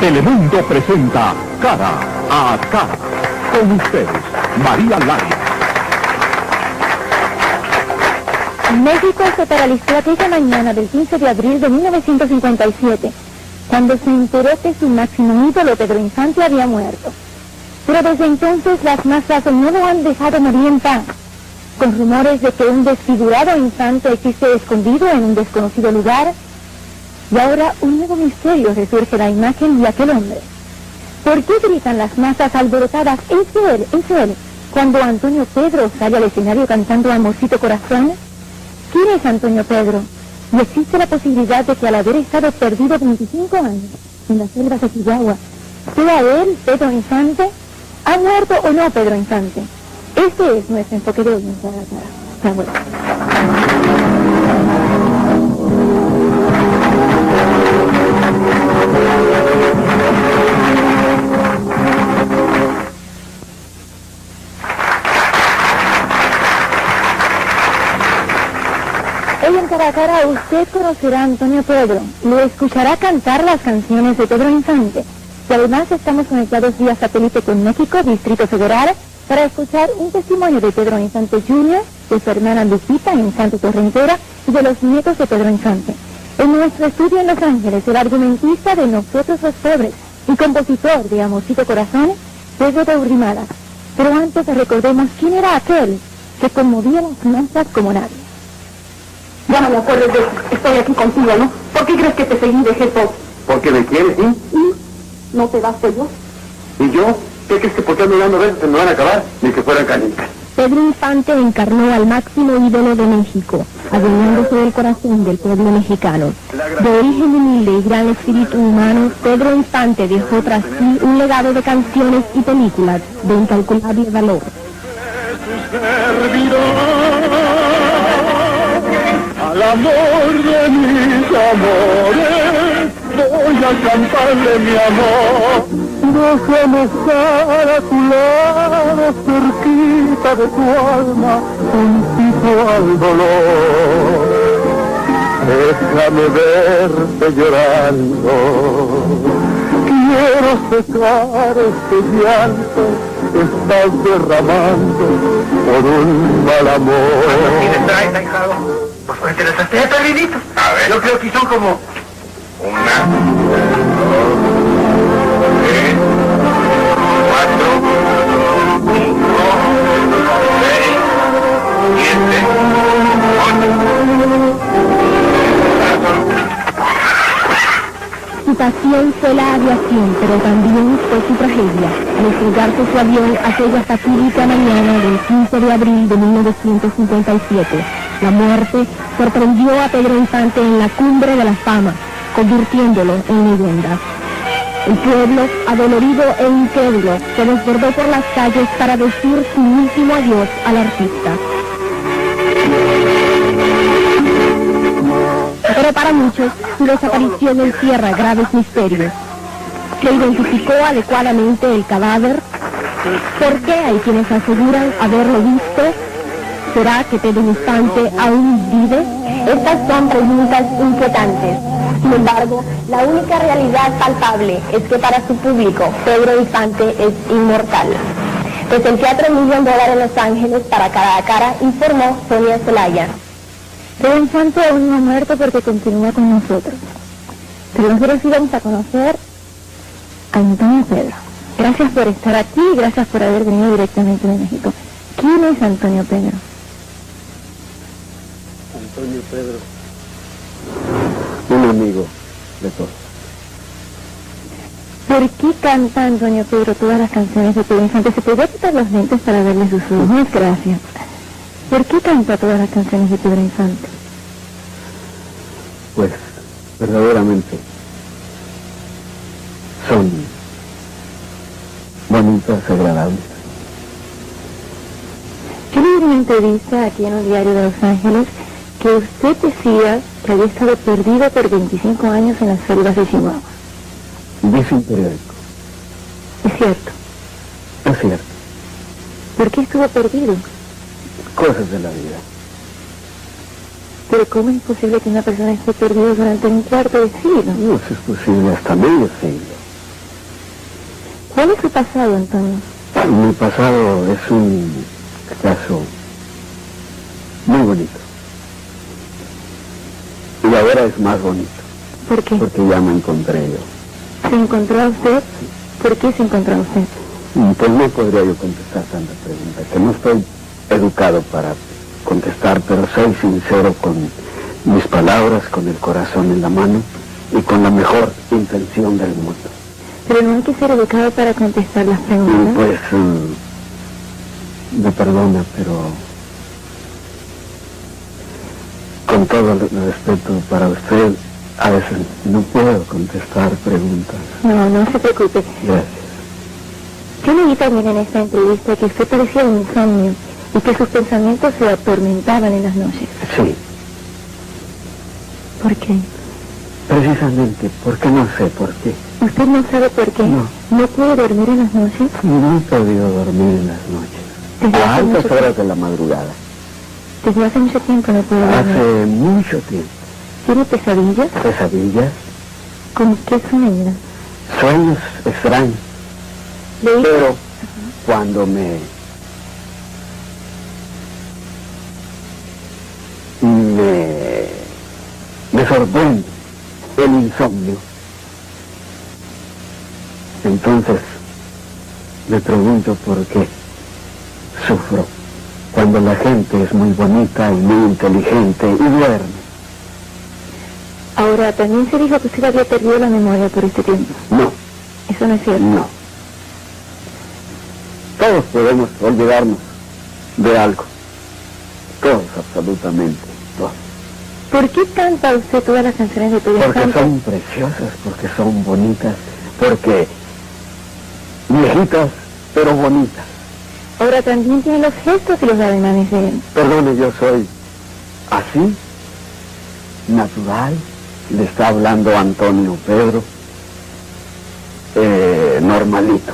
Telemundo presenta Cara a Cara. Con ustedes, María Lara. México se paralizó aquella mañana del 15 de abril de 1957, cuando se enteró que su máximo ídolo, Pedro Infante, había muerto. Pero desde entonces las masas no lo han dejado morir en paz, con rumores de que un desfigurado infante existe escondido en un desconocido lugar, y ahora un nuevo misterio resurge la imagen de aquel hombre. ¿Por qué gritan las masas alborotadas, es él, cuando Antonio Pedro sale al escenario cantando Amorcito Corazón? ¿Quién es Antonio Pedro? Y existe la posibilidad de que al haber estado perdido 25 años en las selvas de Chihuahua, ¿sea él, Pedro Infante? ¿Ha muerto o no Pedro Infante? Este es nuestro enfoque de hoy en Cara a Cara. Hasta luego. Hoy en Cara a Cara usted conocerá a Antonio Pedro, lo escuchará cantar las canciones de Pedro Infante, y además estamos conectados vía satélite con México, Distrito Federal, para escuchar un testimonio de Pedro Infante Jr., de su hermana Lupita Infante Torrentera y de los nietos de Pedro Infante. En nuestro estudio en Los Ángeles, el argumentista de Nosotros los Pobres y compositor de Amorcito Corazón, Pedro de Urrimada. Pero antes recordemos quién era aquel que conmovía las masas como nadie. Ya no me acuerdo de eso. Estoy aquí contigo, ¿no? ¿Por qué crees que te seguí de todo? ¿Porque me quieres, sí? ¿Y? ¿No te vas de yo? ¿Y yo? ¿Qué crees que por qué me dando besos se me van a acabar? Ni que fueran canicas. Pedro Infante encarnó al máximo ídolo de México, adueñándose del corazón del pueblo mexicano. De origen humilde y gran espíritu humano, Pedro Infante dejó tras sí un legado de canciones y películas de incalculable valor. Al amor de mis amores, voy a cantarle mi amor. Déjame estar a tu lado, cerquita de tu alma, juntito al dolor. Déjame verte llorando, quiero secar este llanto que estás derramando por un mal amor. ¿Cuántos tienes traes, ahijado? Pues cuénteles hasta ya perdiditos. A ver. Yo creo que son como... 1, 2, 3, 4, 5, 6, 7, 8. Su pasión fue la aviación, pero también fue su tragedia, al estrellarse su avión aquella fatídica mañana del 15 de abril de 1957. La muerte sorprendió a Pedro Infante en la cumbre de la fama, convirtiéndolo en leyenda. El pueblo, adolorido e incrédulo, se desbordó por las calles para decir su último adiós al artista. Pero para muchos, su desaparición encierra graves misterios. ¿Se identificó adecuadamente el cadáver? ¿Por qué hay quienes aseguran haberlo visto? ¿Será que Pedro Infante aún vive? Estas son preguntas inquietantes. Sin embargo, la única realidad palpable es que para su público, Pedro Infante es inmortal. Desde el Teatro $1 Millón en Los Ángeles, para Cara a Cara, informó Sonia Zelaya. Pedro Infante aún no ha muerto porque continúa con nosotros. Pero nosotros sí vamos a conocer a Antonio Pedro. Gracias por estar aquí y gracias por haber venido directamente de México. ¿Quién es Antonio Pedro? Antonio Pedro, un amigo de todos. ¿Por qué canta Antonio Pedro todas las canciones de Pedro Infante? ¿Se podría quitar los lentes para verle sus ojos? Gracias. ¿Por qué canta todas las canciones de Pedro Infante? Pues, verdaderamente, son bonitas, agradables. Yo leí una entrevista aquí en el diario de Los Ángeles que usted decía que había estado perdido por 25 años en las selvas de Chihuahua. Dice un periódico. ¿Es cierto? Es cierto. ¿Por qué estuvo perdido? Cosas de la vida. Pero ¿cómo es posible que una persona esté perdida durante un cuarto de siglo? No, si es posible hasta medio siglo. ¿Cuál es su pasado, Antonio? Mi pasado es un caso muy bonito. Y ahora es más bonito, ¿Por qué? porque ya me encontré yo. ¿Se encontró a usted? ¿Por qué se encontró a usted? Pues no podría yo contestar tantas preguntas, que no estoy educado para contestar, pero soy sincero con mis palabras, con el corazón en la mano y con la mejor intención del mundo. Pero no hay que ser educado para contestar las Y preguntas. pues, me perdona, pero con todo el respeto para usted, a veces no puedo contestar preguntas. No, no se preocupe. Gracias. Yo leí también en esta entrevista que usted padecía de insomnio y que sus pensamientos se atormentaban en las noches. Sí, ¿Por qué? precisamente, porque no sé por qué. ¿Usted no sabe por qué? No. ¿No puede dormir en las noches? No he podido dormir en las noches. Desde A hace mucho altas horas tiempo. de la madrugada. Desde hace mucho tiempo no puede dormir. Hace mucho tiempo. ¿Tiene pesadillas? Pesadillas, ¿Cómo qué son ellas? sueños extraños. Leí Pero cuando me sorprende el insomnio, entonces me pregunto por qué sufro cuando la gente es muy bonita y muy inteligente y duerme. Ahora, también se dijo que usted había perdido la memoria por este tiempo. No, Eso no es cierto. no. Todos podemos olvidarnos de algo. Todos, absolutamente, todos. ¿Por qué canta usted todas las canciones de Pedro Porque Infante? son preciosas, porque son bonitas, porque viejitas, pero bonitas. Ahora también tiene los gestos y los ademanes de él. Perdone, yo soy así, natural. Le está hablando Antonio Pedro, normalito.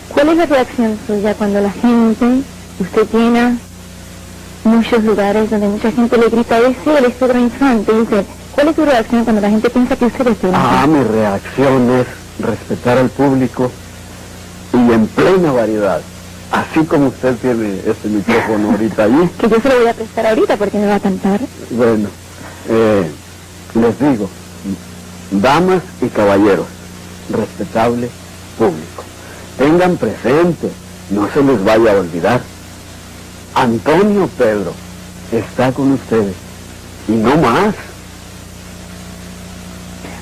¿Cuál es la reacción suya cuando la gente, usted llena muchos lugares donde mucha gente le grita, es él, es Pedro Infante? Y dice, ¿cuál es su reacción cuando la gente piensa que usted es Pedro Infante? Mi reacción es respetar al público y en plena variedad. Así como usted tiene este micrófono ahorita allí, Que yo se lo voy a prestar ahorita porque me va a cantar. bueno, les digo, damas y caballeros, respetable público, tengan presente, no se les vaya a olvidar, Antonio Pedro está con ustedes, y no más.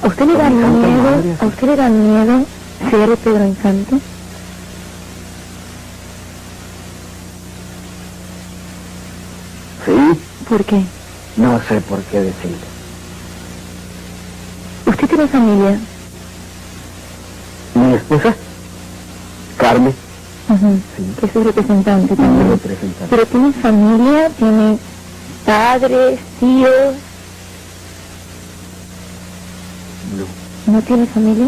¿A usted le da Con mi santa miedo, madre, a usted le da miedo ser Pedro Infante? Sí, ¿Por qué? no sé por qué decirlo. ¿Usted tiene familia? Mi esposa, Carmen, Ujú. sí, Que es su representante mi también. representante. ¿Pero tiene familia? ¿Tiene padres, tíos? No, ¿No tiene familia?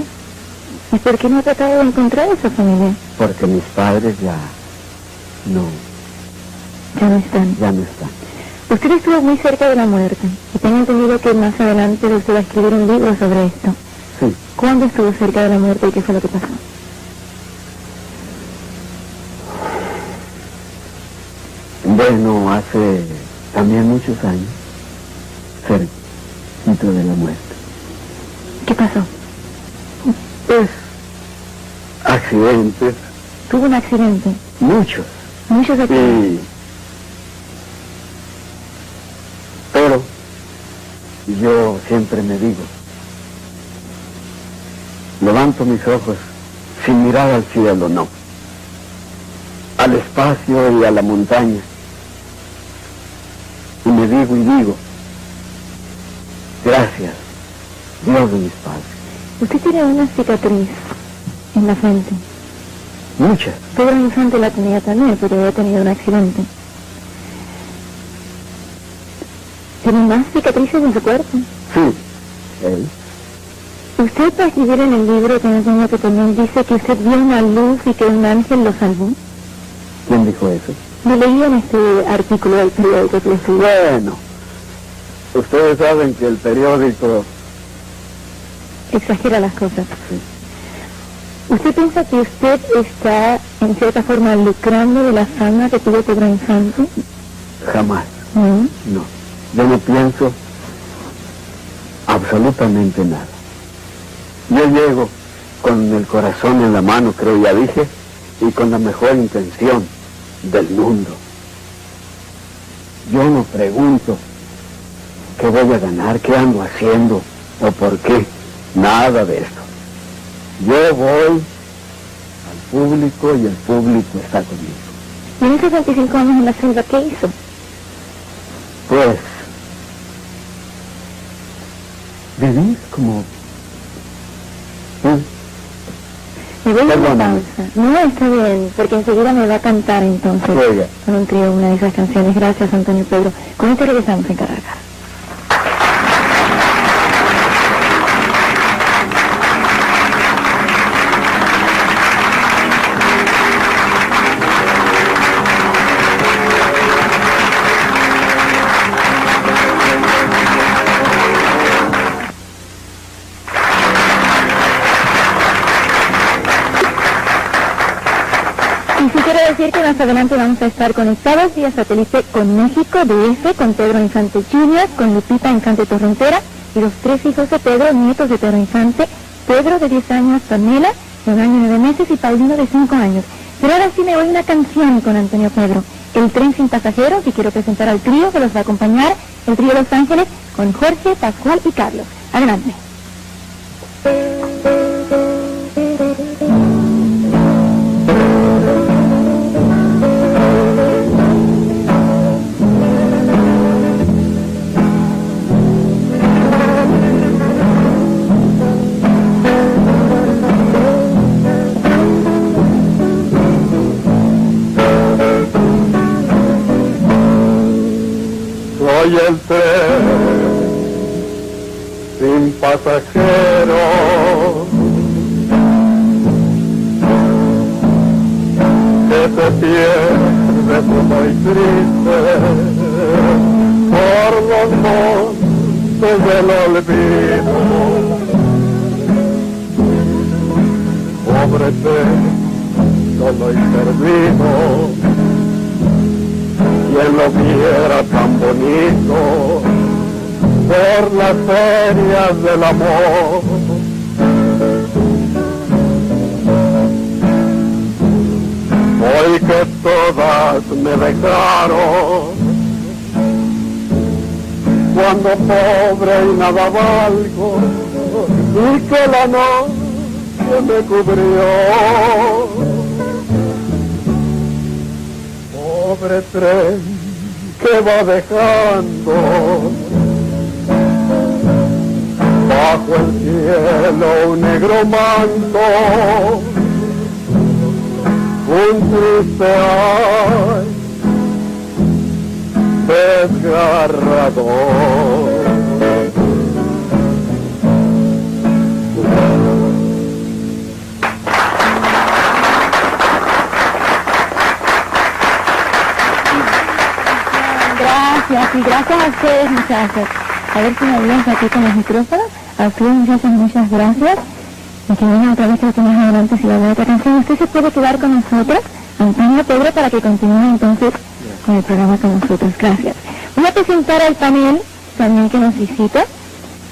¿Y por qué no ha tratado de encontrar esa familia? porque mis padres ya no están. están. Usted estuvo muy cerca de la muerte y tengo entendido que más adelante usted va a escribir un libro sobre esto. Sí, ¿Cuándo estuvo cerca de la muerte y qué fue lo que pasó? bueno, hace también muchos años, cerquito de la muerte. ¿Qué pasó? Pues, accidentes, Tuvo un accidente. muchos. Muchos accidentes. Pero yo siempre me digo, levanto mis ojos sin mirar al cielo, no, al espacio y a la montaña, y me digo, gracias, Dios de mis padres. Usted tiene una cicatriz en la frente. Muchas. Pedro Infante la tenía también porque había tenido un accidente. ¿Tiene más cicatrices en su cuerpo? Sí, él. Usted para escribir en el libro que también dice que usted vio una luz y que un ángel lo salvó. ¿Quién dijo eso? Lo leí en este artículo del periódico que le escribí. Bueno, ustedes saben que el periódico, Exagera las cosas. sí. ¿Usted piensa que usted está, en cierta forma, lucrando de la fama que tuvo Pedro Infante? Jamás. ¿No? No. Yo no pienso absolutamente nada. Yo llego con el corazón en la mano, creo ya dije, y con la mejor intención del mundo. Yo no pregunto qué voy a ganar, qué ando haciendo o por qué. Nada de esto. Yo voy al público y el público está conmigo. ¿Y en esos 25 años en la selva qué hizo? Pues, vivir como... Me voy a una Perdóname. pausa. No, está bien, porque enseguida me va a cantar entonces Oiga. con un trío una de esas canciones. Gracias, Antonio Pedro. Con esto regresamos en Caracas. Y sí quiero decir que más adelante vamos a estar conectados vía satélite con México, DF, con Pedro Infante Jr., con Lupita Infante Torrentera y los 3 hijos de Pedro, nietos de Pedro Infante, Pedro de 10 años, Pamela de 1 año y 9 meses y Paulino de 5 años. Pero ahora sí me voy una canción con Antonio Pedro, El tren sin pasajeros, y quiero presentar al trío que los va a acompañar, el trío Los Ángeles, con Jorge, Pascual y Carlos. Adelante. Soy el tren sin pasajeros que se pierde solo y triste por los montes del olvido. Pobre tren, solo y perdido, quien lo viera tan bonito por las ferias del amor. Hoy que todas me dejaron, cuando pobre y nada valgo, y que la noche me cubrió. Pobre tren que va dejando bajo el cielo un negro manto, un triste ay desgarrador. Gracias, y gracias a ustedes, muchachos. A ver si me ayudan aquí con los micrófonos. A ustedes, muchachos, muchas gracias. Y que venga otra vez que lo tengas adelante si va a ver otra canción. Usted se puede quedar con nosotros, Antonio Pedro, para que continúe entonces con el programa con nosotros. Gracias. Voy a presentar al panel también que nos visita.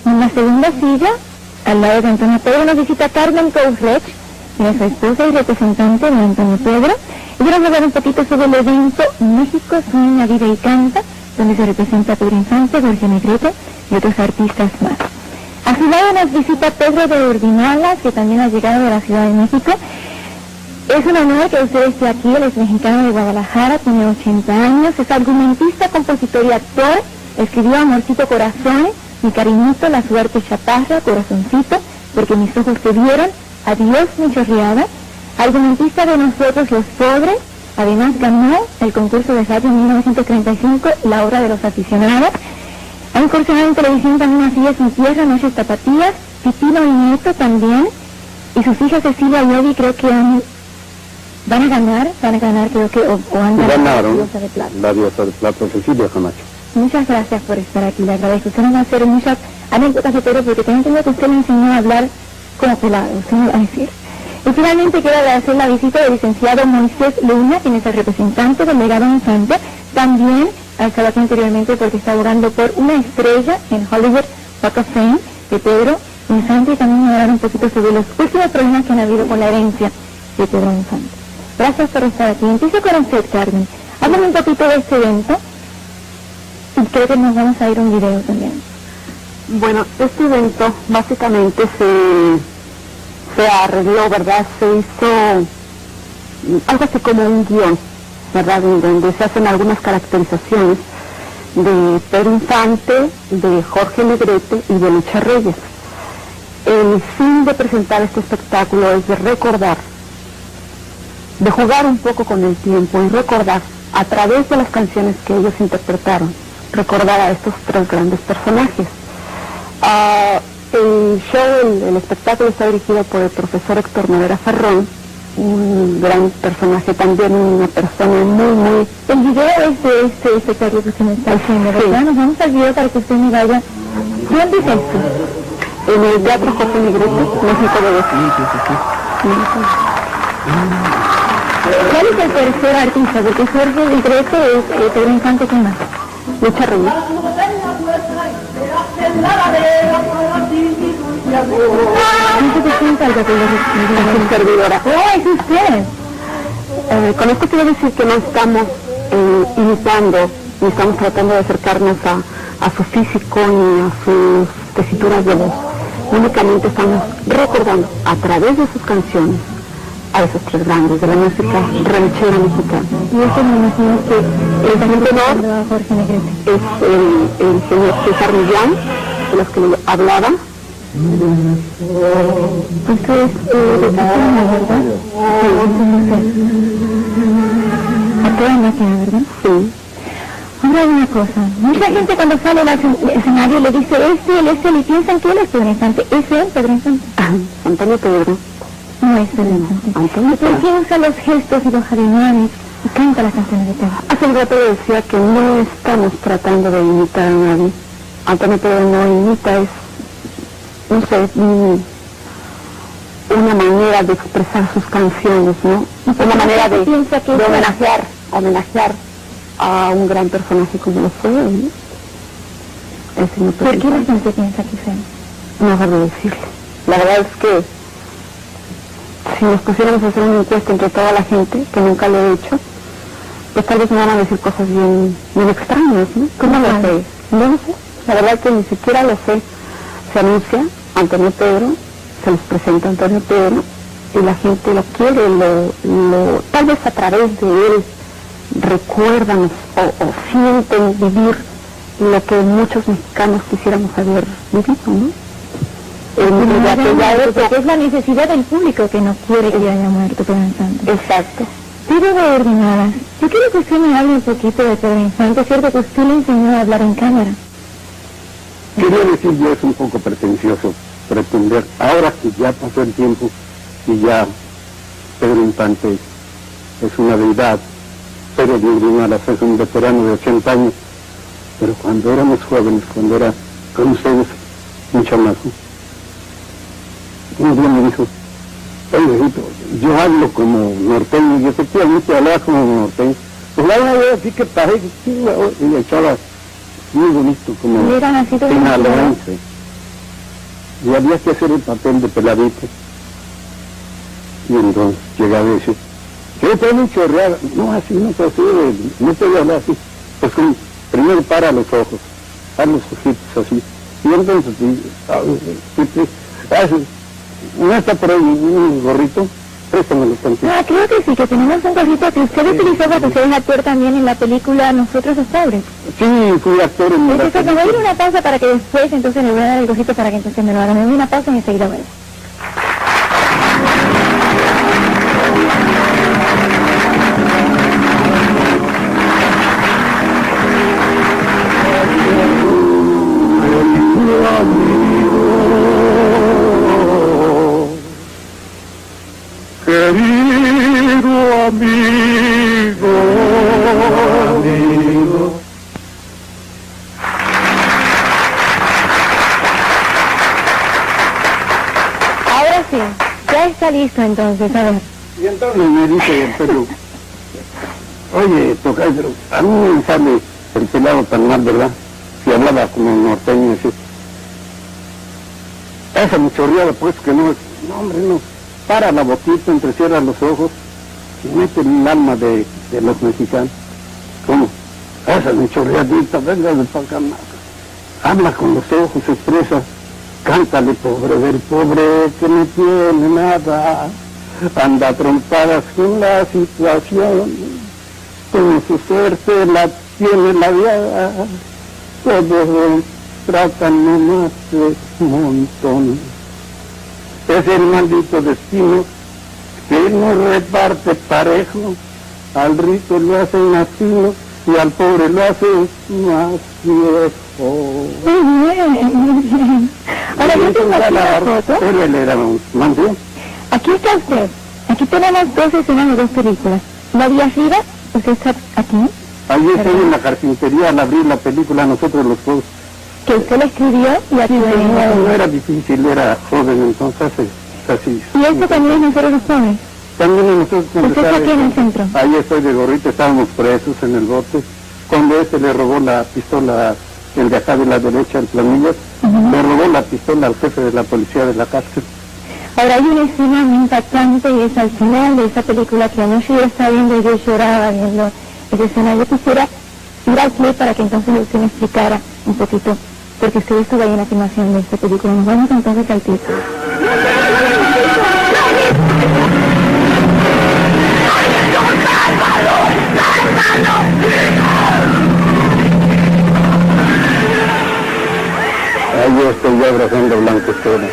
En la segunda silla, al lado de Antonio Pedro, nos visita Carmen Cousrech, que es su esposa y representante de Antonio Pedro. Y quiero hablar un poquito sobre el evento México Sueña, Vive y Canta, donde se representa a Pedro Infante, Jorge Negrete y otros artistas más. A su lado nos visita Pedro de Urdinaga, que también ha llegado de la Ciudad de México. Es un honor que usted esté aquí. Él es mexicano de Guadalajara, tiene 80 años, es argumentista, compositor y actor. Escribió Amorcito Corazón, Mi Cariñito, La Suerte Chaparra, Corazoncito, Porque Mis Ojos Te Vieron, Adiós Mi Chorreada. Argumentista de Nosotros los Pobres. Además ganó el concurso de radio en 1935, La Hora de los Aficionados. Ha incursionado en televisión también Así es mi tierra, Noches Tapatías, Pipino y Nieto también. Y sus hijas Cecilia y Eddie creo que van a ganar creo que, o han ganado Ganaron la Diosa de Plata. la Diosa de Plata, Cecilia Camacho. Muchas gracias por estar aquí, le agradezco. Usted nos va a hacer muchas anécdotas de Pedro, porque también tengo que usted le enseñó a hablar como pelado, usted me va a decir. Y finalmente queda de hacer la visita del licenciado Moisés Luna, quien es el representante del legado infante, también ha estado aquí anteriormente porque está abogando por una estrella en Hollywood Walk of Fame de Pedro Infante, y también me hablar un poquito sobre los últimos problemas que han habido con la herencia de Pedro Infante. Gracias por estar aquí. Empiezo con usted, Carmen. Háblame un poquito de este evento y creo que nos vamos a ir a un video también. Bueno, este evento básicamente se arregló, ¿verdad? Se hizo algo así como un guión, ¿verdad? En donde se hacen algunas caracterizaciones de Pedro Infante, de Jorge Negrete y de Lucha Reyes. El fin de presentar este espectáculo es de recordar, de jugar un poco con el tiempo y recordar a través de las canciones que ellos interpretaron, recordar a estos tres grandes personajes. El show, el espectáculo está dirigido por el profesor Héctor Madera Ferrón, un gran personaje también, una persona muy... El video es de este espectáculo que usted me está haciendo, ¿verdad? Sí. Nos vamos al video para que usted me vaya. ¿Dónde es esto? En el Teatro Jorge Negrete, México de ¿Cuál es el tercer artista? Porque Jorge Negrete es Pedro Infante, ¿quién más? Lucha Reyes. ¿Cómo se presenta el papel Es su servidora. ¡Oh, es usted! Con esto quiero decir que no estamos imitando, ni estamos tratando de acercarnos a su físico ni a sus tesituras de voz. Únicamente estamos recordando a través de sus canciones a esos tres grandes de la música ranchera mexicana. Y eso me imagino que El señor tenor a Jorge Negrete. es el señor César Millán, de los que le hablaba. Esto es de Cristina, ¿verdad? A toda máquina, ¿verdad? Sí. Ahora hay una cosa, mucha gente cuando sale al escenario le dice él, y piensan que él es Pedro Infante. ¿Es él, Pedro Infante? Antonio Pedro. No es Pedro Infante. Antonio ¿Por qué usa los gestos y los ademanes y canta las canciones de Pedro? Hace un rato decía que no estamos tratando de imitar a nadie. Antonio Pedro no imita, es, no sé, una manera de expresar sus canciones, ¿no? Una manera de homenajear a un gran personaje como lo fue, ¿no? El señor ¿Por qué Pedro. la gente piensa que fue? No sabe decirle. La verdad es que si nos pusiéramos a hacer una encuesta entre toda la gente, que nunca lo he hecho, pues tal vez me van a decir cosas bien extrañas, ¿no? ¿Cómo lo sé? No lo sé. La verdad es que ni siquiera lo sé. Se anuncia Antonio Pedro, se les presenta Antonio Pedro, y la gente lo quiere, tal vez a través de él recuerdan o sienten vivir lo que muchos mexicanos quisiéramos haber vivido, ¿no? Porque es la necesidad del público que no quiere que haya muerto Pedro Infante. Exacto. Pido de ordenadas. Yo quiero que usted me hable un poquito de Pedro Infante. Es cierto que usted le enseñó a hablar en cámara. Quería decir, yo es un poco pretencioso pretender, ahora que ya pasó el tiempo y ya Pedro Infante es una deidad, pero Dios es un veterano de 80 años, pero cuando éramos jóvenes, cuando era con ustedes un chamaco, un día me dijo, oye, hijito, yo hablo como norteño, y efectivamente hablaba como norteño, pues la verdad así que parece, y le echaba muy bonito, como ¿Y era nacido en sinaloense, y había que hacer el papel de peladito, y entonces llegaba y decía, yo tengo mucho real, no así, no puedo así, no puedo hablar así, pues como, primero para los ojos, a los ojitos así, y entonces, no está por ahí un gorrito, préstamelo tantito. Ah, creo que sí, que tenemos un gorrito que usted utilizó porque usted es actor también en la película Nosotros los Pobres. Sí, fui actor en la Entonces, me voy a ir a una pausa para que después, entonces le voy a dar el gorrito para que entonces me lo haga. Me voy a una pausa y enseguida vuelvo. Querido amigo. Ahora sí, ya está listo. visto entonces, a ver. Y entonces me dice el Pedro, oye, tocayo, a mí me sale el pelado tan mal, ¿verdad? Si hablaba como norteño, así. Esa muchorreada, pues, que no, hombre, no. Para la boquita, entrecierra los ojos y mete el alma de los mexicanos. ¿Cómo? Esa muchorreadita, venga de pa' acá, habla con los ojos, expresa, cántale, pobre del pobre que no tiene nada, anda a trompadas con la situación, con su suerte la tiene la vida, todos tratan nomás de montón. Es el maldito destino que no reparte parejo, al rico lo hace más fino y al pobre lo hace más viejo. Muy bien. Ahora yo tengo aquí una foto. Él era un manso. Aquí está usted. Aquí tenemos 2 escenas de 2 películas. La de arriba, usted está aquí. Allí estoy en la carpintería al abrir la película, nosotros los dos. Que usted la escribió y aquí No era difícil, era joven, entonces así. ¿Y esto también es nosotros los jóvenes? También nosotros cuando ¿Usted está aquí en el centro? Ahí estoy de gorrito, estábamos presos en el bote. Cuando le robó la pistola, el de acá de la derecha, el Planillas, le robó la pistola al jefe de la policía de la cárcel. Ahora hay una escena muy impactante y es al final de esa película que anoche yo estaba viendo y yo lloraba viendo esa escena. Yo quisiera ir al clip para que entonces usted me explicara un poquito, porque usted estuvo ahí en la filmación de esta película. Nos vamos entonces al clip. Ahí estoy yo abrazando a Blanca Estela.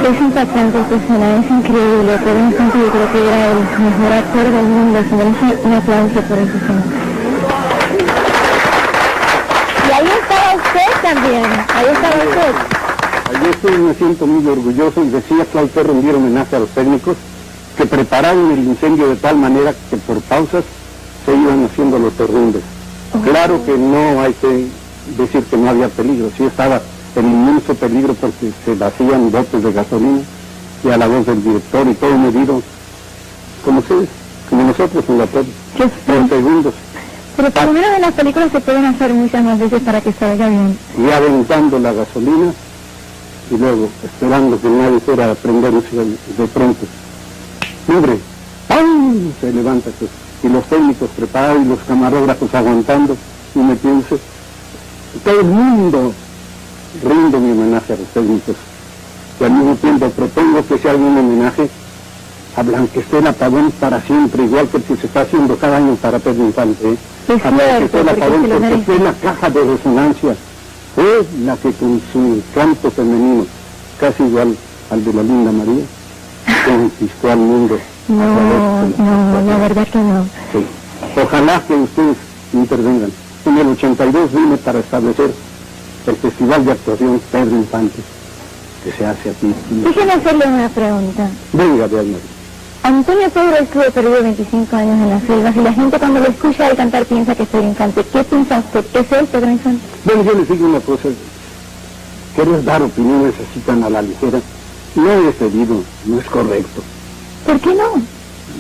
Es impactante esta escena, es increíble, por un instante yo creo que era el mejor actor del mundo, se merece un aplauso por esa escena. Y ahí estaba usted también, ahí estaba usted. Allí estoy, me siento muy orgulloso y decía que hay que rendir homenaje a los técnicos que prepararon el incendio de tal manera que por pausas se iban haciendo los derrumbes. Claro que no hay que decir que no había peligro, sí estaba el inmenso peligro porque se vacían botes de gasolina y a la voz del director y todo medido como ustedes, como nosotros en la tele, por segundos. Pero por lo menos en las películas se pueden hacer muchas más veces para que salga bien. Y aventando la gasolina y luego esperando que nadie fuera a prenderse de pronto. ¡Hombre! ¡Ay! Se levanta pues, y los técnicos preparados y los camarógrafos aguantando y metiéndose. Todo el mundo rindo mi homenaje a los técnicos y al mismo tiempo propongo que se haga un homenaje a Blanca Estela Pavón para siempre, igual que el que se está haciendo cada año para Pedro Infante. A Blanca Estela Pavón porque fue la caja de resonancia, fue la que con su canto femenino, casi igual al de la Linda María, conquistó al mundo. No, la verdad que no. Sí. Ojalá que ustedes intervengan. En el 82 vine para establecer el Festival de Actuación Pedro Infante, que se hace aquí. Déjeme hacerle una pregunta. Venga, de ahí. Antonio Pedro estuvo perdido 25 años en las selvas y la gente cuando lo escucha al cantar piensa que es Pedro Infante. ¿Qué piensa usted? ¿Es él, Pedro Infante? Bueno, yo les digo una cosa. Querer dar opiniones así tan a la ligera no es debido, no es correcto. ¿Por qué no?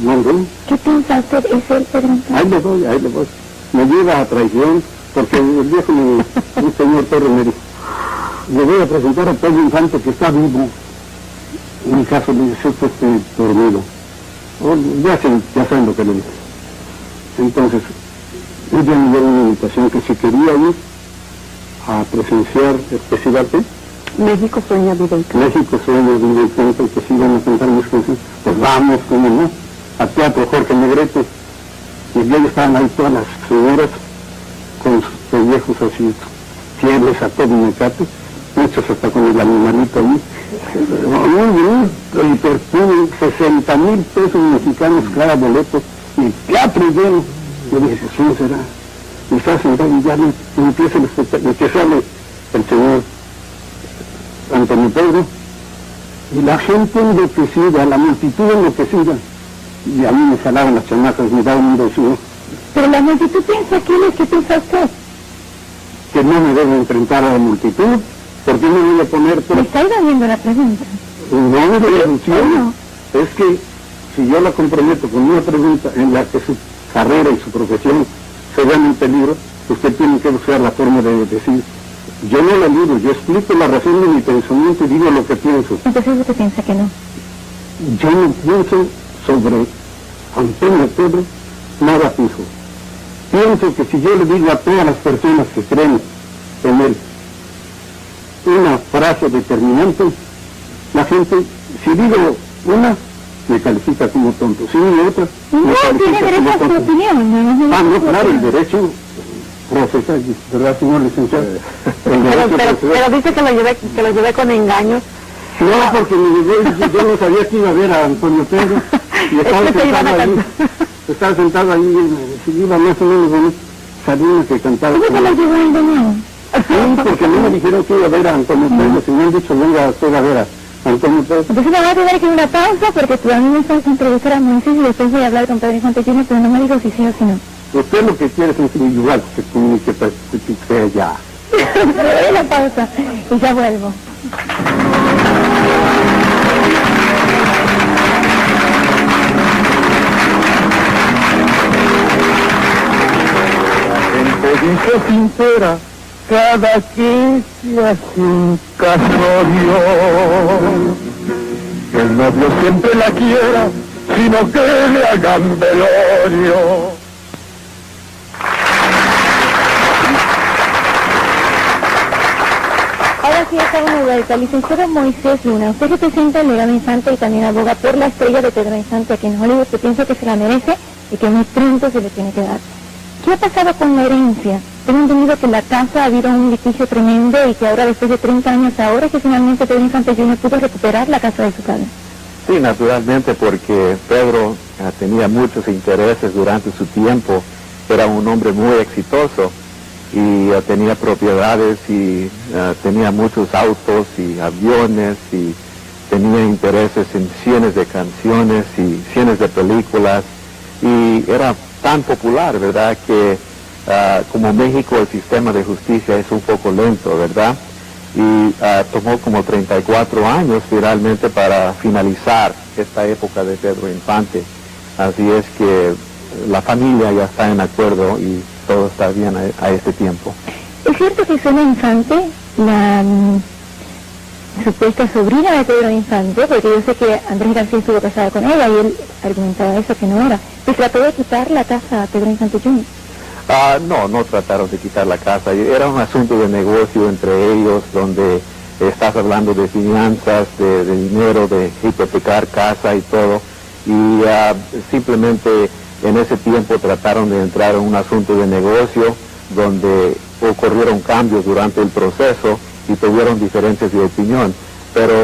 ¿Mandó? ¿Qué piensa usted? ¿Es el Pedro Infante? Ahí le voy. Me lleva a traición, porque el viejo, un señor Torres me dijo, le voy a presentar a Pedro Infante que está vivo. En mi caso le dije, pues dormido. Ya saben lo que le dije. Entonces, ella me dio una invitación que si quería ir a presenciar el Festival México Sueña Viva y Canta. México Sueña Viva y Canta, que se iban a cantar mis canciones. Pues vamos, cómo no, al Teatro Jorge Negrete. Y ellos estaban ahí todas las señoras con sus pellejos así, fieles a todo mecate, muchos hasta con el animalito ahí. Muy bonito, y perfume, 60,000 pesos mexicanos cada boleto, y teatro lleno. Yo dije, ¿sí será? Y estaba sentado y ya empieza el espectáculo, que sale el señor Antonio Pedro, y la gente enloquecida, la multitud enloquecida, y a mí me jalaban las chamacas, me daban un deseo. Pero la multitud piensa, ¿qué piensa usted? Que no me debo enfrentar a la multitud, porque no me voy a poner... Me está viendo la pregunta. No, de ilusión. Es que si yo la comprometo con una pregunta en la que su carrera y su profesión se ven en peligro, usted tiene que buscar la forma de decir, yo no la ayudo, yo explico la razón de mi pensamiento y digo lo que pienso. Entonces usted piensa que no. Yo no pienso sobre Antonio Pedro nada fijo. Pienso que si yo le digo a todas las personas que creen en él una frase determinante, la gente, si digo una, me califica como tonto, si digo otra, me tiene califica derecho a como su tonto. opinión. No, claro, el derecho profesor, ¿verdad, señor licenciado? Pero dice que lo llevé con engaños. No, porque yo no sabía que iba a ver a Antonio Pedro, y estaba sentado ahí, si iba más o menos bonito, sabía que cantaba. ¿Cómo se lo llevó a engañar? Sí, porque no me dijeron que iba a ver a Antonio Pedro, si me han dicho, venga usted a ver a Antonio Pedro. Entonces me voy a tener que ir a una pausa, porque tú a mí me estás a entrevistar a Moisés y después voy a hablar con Pedro Infante Jr., pero no me digo si sí o si no. Usted lo que quiere es un individual que comunique que ya. Voy a la pausa y ya vuelvo. Dice sincera, cada que se hace un casorio, que el novio siempre la quiera, sino que le hagan velorio. Ahora sí estamos de vuelta. Licenciado Moisés Luna, usted representa al legado Infante y también aboga por la estrella de Pedro Infante aquí en Hollywood, que piensa que se la merece y que muy pronto se le tiene que dar. ¿Qué ha pasado con la herencia? Tengo entendido que en la casa ha habido un litigio tremendo y que ahora, después de 30 años ahora, que finalmente Pedro Infante Jr. pudo recuperar la casa de su padre. Sí, naturalmente, porque Pedro tenía muchos intereses durante su tiempo, era un hombre muy exitoso y tenía propiedades y tenía muchos autos y aviones y tenía intereses en cientos de canciones y cientos de películas y era tan popular, ¿verdad?, que como México el sistema de justicia es un poco lento, ¿verdad?, y tomó como 34 años finalmente para finalizar esta época de Pedro Infante. Así es que la familia ya está en acuerdo y todo está bien a este tiempo. ¿Es cierto que Isela Infante, la supuesta sobrina de Pedro Infante, porque yo sé que Andrés García estuvo casada con ella y él argumentaba eso, que no era, se trató de quitar la casa a Pedro Infante Jr.? No trataron de quitar la casa, era un asunto de negocio entre ellos, donde estás hablando de finanzas, de dinero, de hipotecar casa y todo, y simplemente en ese tiempo trataron de entrar en un asunto de negocio, donde ocurrieron cambios durante el proceso y tuvieron diferencias de opinión, pero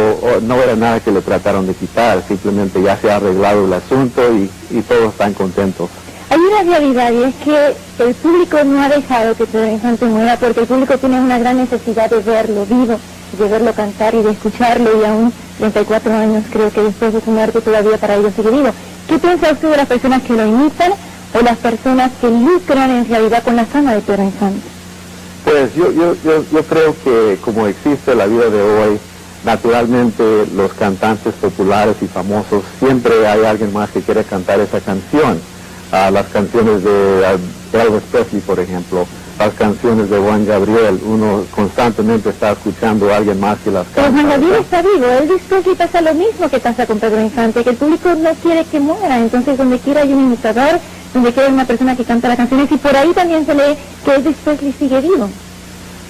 no era nada que le trataron de quitar, simplemente ya se ha arreglado el asunto y todos están contentos. Hay una realidad y es que el público no ha dejado que Pedro Infante muera porque el público tiene una gran necesidad de verlo vivo, de verlo cantar y de escucharlo, y aún 34 años creo que después de su muerte todavía para ellos sigue vivo. ¿Qué piensa usted de las personas que lo imitan o las personas que lucran en realidad con la fama de Pedro Infante? Pues yo creo que como existe la vida de hoy, naturalmente los cantantes populares y famosos, siempre hay alguien más que quiere cantar esa canción. Las canciones de Elvis Presley, por ejemplo, las canciones de Juan Gabriel, uno constantemente está escuchando a alguien más que las canta. Pero Juan Gabriel está vivo, Elvis Presley pasa lo mismo que pasa con Pedro Infante, que el público no quiere que muera, entonces donde quiera hay un imitador, donde quiera hay una persona que canta las canciones, y por ahí también se lee que Elvis Presley sigue vivo.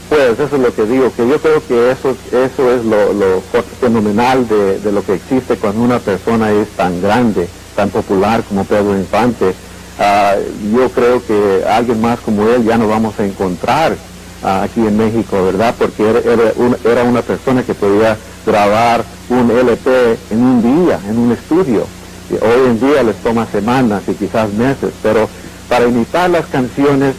Pues eso es lo que digo, que yo creo que eso es lo fenomenal de lo que existe cuando una persona es tan grande, tan popular como Pedro Infante. Yo creo que alguien más como él ya no vamos a encontrar aquí en México, ¿verdad? Porque era una persona que podía grabar un LP en un día, en un estudio. Y hoy en día les toma semanas y quizás meses, pero para imitar las canciones,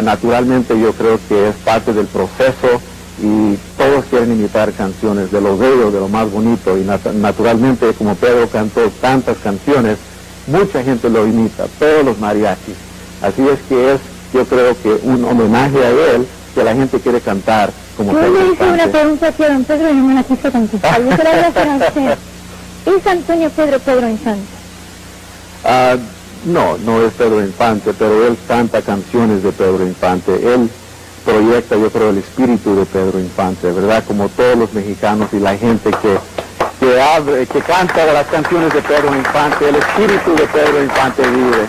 naturalmente yo creo que es parte del proceso y todos quieren imitar canciones, de lo bello, de lo más bonito, y naturalmente como Pedro cantó tantas canciones, mucha gente lo imita, todos los mariachis. Así es que yo creo que un homenaje a él, que la gente quiere cantar como Pedro Yo le hice Infante. una pregunta a don Pedro y no me la quiso contestar. Yo se la voy a hacer a usted. ¿Es Antonio Pedro Infante? No es Pedro Infante, pero él canta canciones de Pedro Infante. Él proyecta, yo creo, el espíritu de Pedro Infante, ¿verdad? Como todos los mexicanos y la gente que canta las canciones de Pedro Infante, el espíritu de Pedro Infante vive.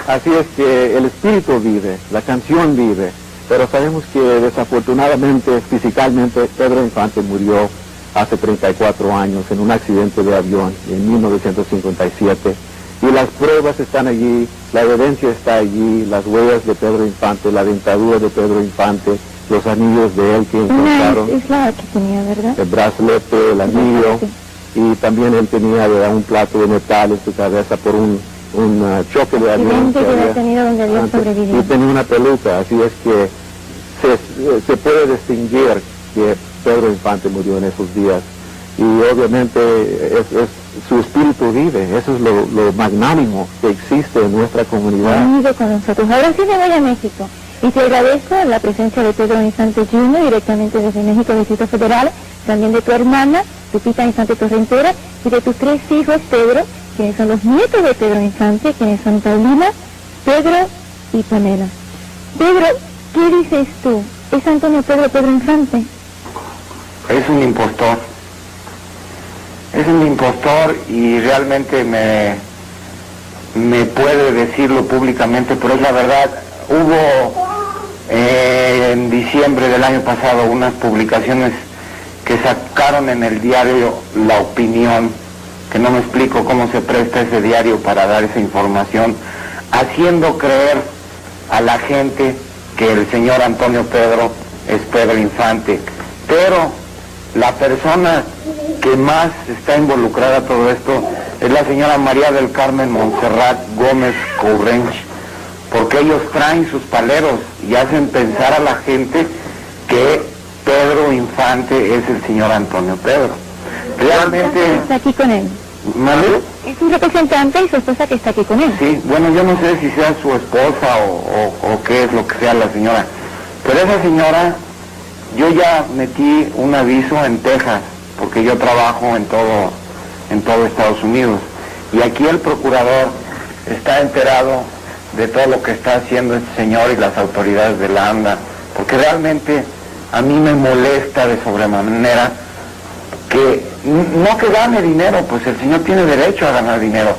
Así es que el espíritu vive, la canción vive, pero sabemos que desafortunadamente, físicamente, Pedro Infante murió hace 34 años en un accidente de avión en 1957. Y las pruebas están allí, la evidencia está allí, las huellas de Pedro Infante, la dentadura de Pedro Infante, los anillos de él que encontraron. Es la que tenía, ¿verdad? El brazalete, el anillo, y también él tenía un plato de metal en su cabeza por un choque de avión que había tenido donde había sobrevivido. y tenía una peluca, así es que se puede distinguir que Pedro Infante murió en esos días. Y obviamente su espíritu vive, eso es lo magnánimo que existe en nuestra comunidad. Unido con nosotros. Ahora sí me voy a México y te agradezco la presencia de Pedro Infante Jr. directamente desde México, Distrito Federal, también de tu hermana, Lupita Infante Torrentera, y de tus 3 hijos, Pedro, quienes son los nietos de Pedro Infante, quienes son Paulina, Pedro y Pamela. Pedro, ¿qué dices tú? ¿Es Antonio Pedro Infante? Es un impostor. Es un impostor y realmente me puede decirlo públicamente, pero es la verdad. Hubo en diciembre del año pasado unas publicaciones que sacaron en el diario La Opinión, que no me explico cómo se presta ese diario para dar esa información, haciendo creer a la gente que el señor Antonio Pedro es Pedro Infante. Pero la persona que más está involucrada en todo esto es la señora María del Carmen Montserrat Gómez Courench, porque ellos traen sus paleros y hacen pensar a la gente que Pedro Infante es el señor Antonio Pedro. Realmente... Está aquí con él. ¿Vale? Es un representante y su esposa que está aquí con él. Sí, bueno, yo no sé si sea su esposa o qué es lo que sea la señora, pero esa señora, yo ya metí un aviso en Texas, porque yo trabajo en todo Estados Unidos, y aquí el procurador está enterado de todo lo que está haciendo este señor y las autoridades de la ANDA, porque realmente a mí me molesta de sobremanera que no que gane dinero, pues el señor tiene derecho a ganar dinero,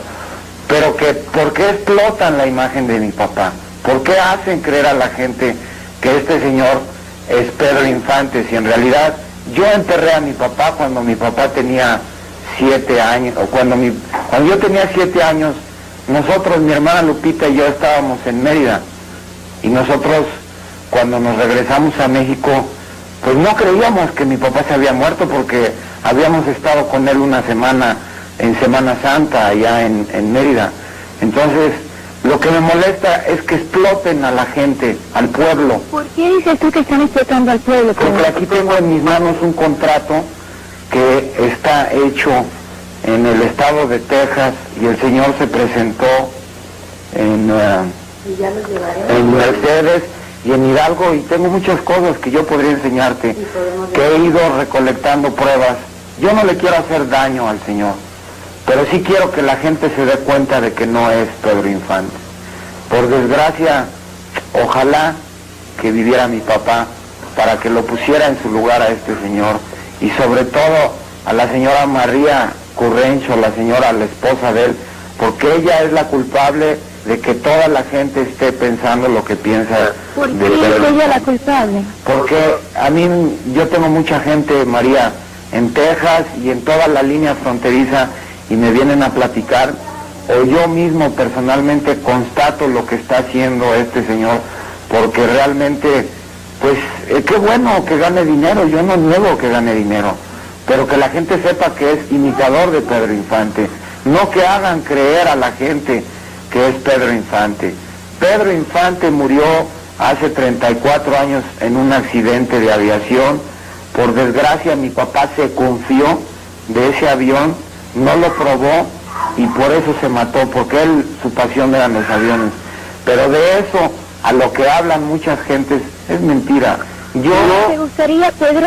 pero que ¿por qué explotan la imagen de mi papá? ¿Por qué hacen creer a la gente que este señor es Pedro Infante, si en realidad yo enterré a mi papá cuando mi papá tenía 7 años, o cuando yo tenía 7 años, nosotros, mi hermana Lupita y yo estábamos en Mérida, y nosotros cuando nos regresamos a México, pues no creíamos que mi papá se había muerto porque habíamos estado con él una semana en Semana Santa allá en Mérida. Entonces, lo que me molesta es que exploten a la gente, al pueblo. ¿Por qué dices tú que están explotando al pueblo? Porque aquí tengo en mis manos un contrato que está hecho en el estado de Texas y el señor se presentó en Mercedes y en Hidalgo, y tengo muchas cosas que yo podría enseñarte, que he ido recolectando pruebas Yo no le quiero hacer daño al señor, pero sí quiero que la gente se dé cuenta de que no es Pedro Infante. Por desgracia, ojalá que viviera mi papá para que lo pusiera en su lugar a este señor, y sobre todo a la señora María Currencho, la esposa de él, porque ella es la culpable de que toda la gente esté pensando lo que piensa. ¿Por qué es ella la culpable? Porque a mí, yo tengo mucha gente, María, en Texas y en toda la línea fronteriza, y me vienen a platicar, o yo mismo personalmente constato lo que está haciendo este señor, porque realmente, pues, qué bueno que gane dinero, yo no niego que gane dinero, pero que la gente sepa que es imitador de Pedro Infante, no que hagan creer a la gente que es Pedro Infante. Pedro Infante murió hace 34 años en un accidente de aviación. Por desgracia, mi papá se confió de ese avión, no lo probó y por eso se mató, porque él, su pasión eran los aviones. Pero de eso, a lo que hablan muchas gentes, es mentira. ¿Te gustaría, Pedro,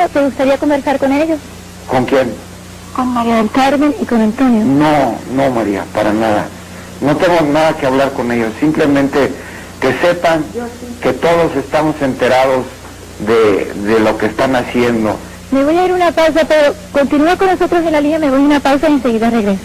conversar con ellos? ¿Con quién? Con María del Carmen y con Antonio. No, María, para nada. No tengo nada que hablar con ellos, simplemente que sepan que todos estamos enterados de lo que están haciendo. Me voy a ir a una pausa, pero continúa con nosotros en la línea, me voy a una pausa y enseguida regreso.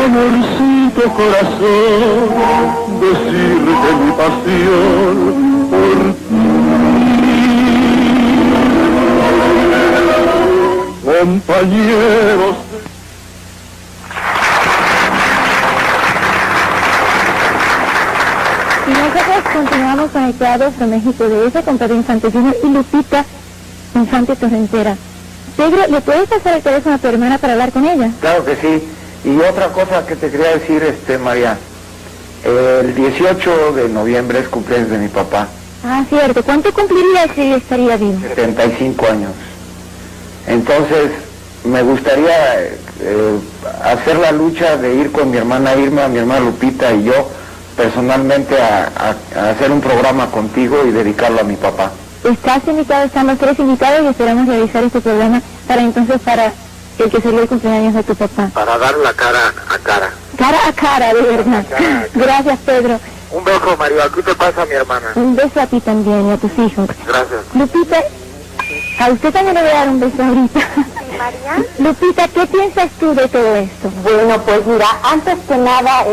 Amorcito corazón, decirte mi pasión por ti, compañeros. Y nosotros continuamos conectados con México DF con Pedro Infante Jr. y Lupita Infante Torrentera. Pedro, ¿le puedes pasar el teléfono a tu hermana para hablar con ella? Claro que sí. Y otra cosa que te quería decir, María, el 18 de noviembre es cumpleaños de mi papá. Ah, cierto. ¿Cuánto cumpliría si estaría vivo? 75 años. Entonces, me gustaría hacer la lucha de ir con mi hermana Irma, mi hermana Lupita y yo, personalmente, a hacer un programa contigo y dedicarlo a mi papá. Estás invitado, estamos 3 invitados y esperamos realizar este programa para el que sería el cumpleaños de tu papá. Para dar la cara a cara. Cara a cara, de verdad. Gracias, Pedro. Un beso, María. ¿Qué te pasa, mi hermana? Un beso a ti también y a tus hijos. Gracias. Lupita, a usted también le voy a dar un beso ahorita. Sí, María. Lupita, ¿qué piensas tú de todo esto? Bueno, pues mira, antes que nada,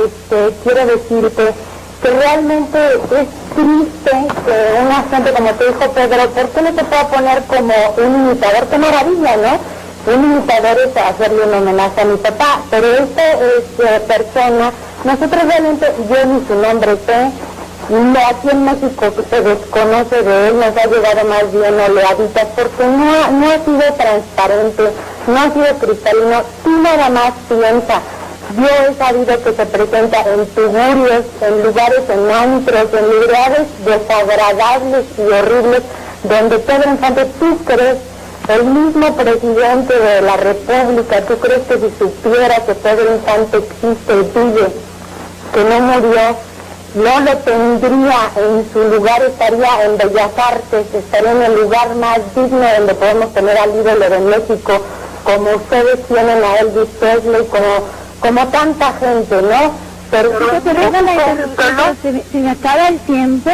quiero decirte que realmente es triste que una gente como tu hijo Pedro, ¿por qué no te puedo poner como un imitador? ¡Qué maravilla!, ¿no? Un imitador es hacerle un homenaje a mi papá, pero esta persona, nosotros realmente, yo ni su nombre sé, no, aquí en México se desconoce de él, nos ha llegado más bien oleaditas, porque no ha sido transparente, no ha sido cristalino, tú nada más piensa. Yo he sabido que se presenta en tugurios, en lugares, en antros, en lugares desagradables y horribles, donde Pedro Infante, ¿tú crees? El mismo presidente de la República, ¿tú crees que si supiera que Pedro Infante existe y vive, que no murió, no lo tendría en su lugar, estaría en Bellas Artes, estaría en el lugar más digno donde podemos tener al ídolo de México, como ustedes tienen a Elvis Presley, como tanta gente, ¿no? Pero se me acaba el tiempo,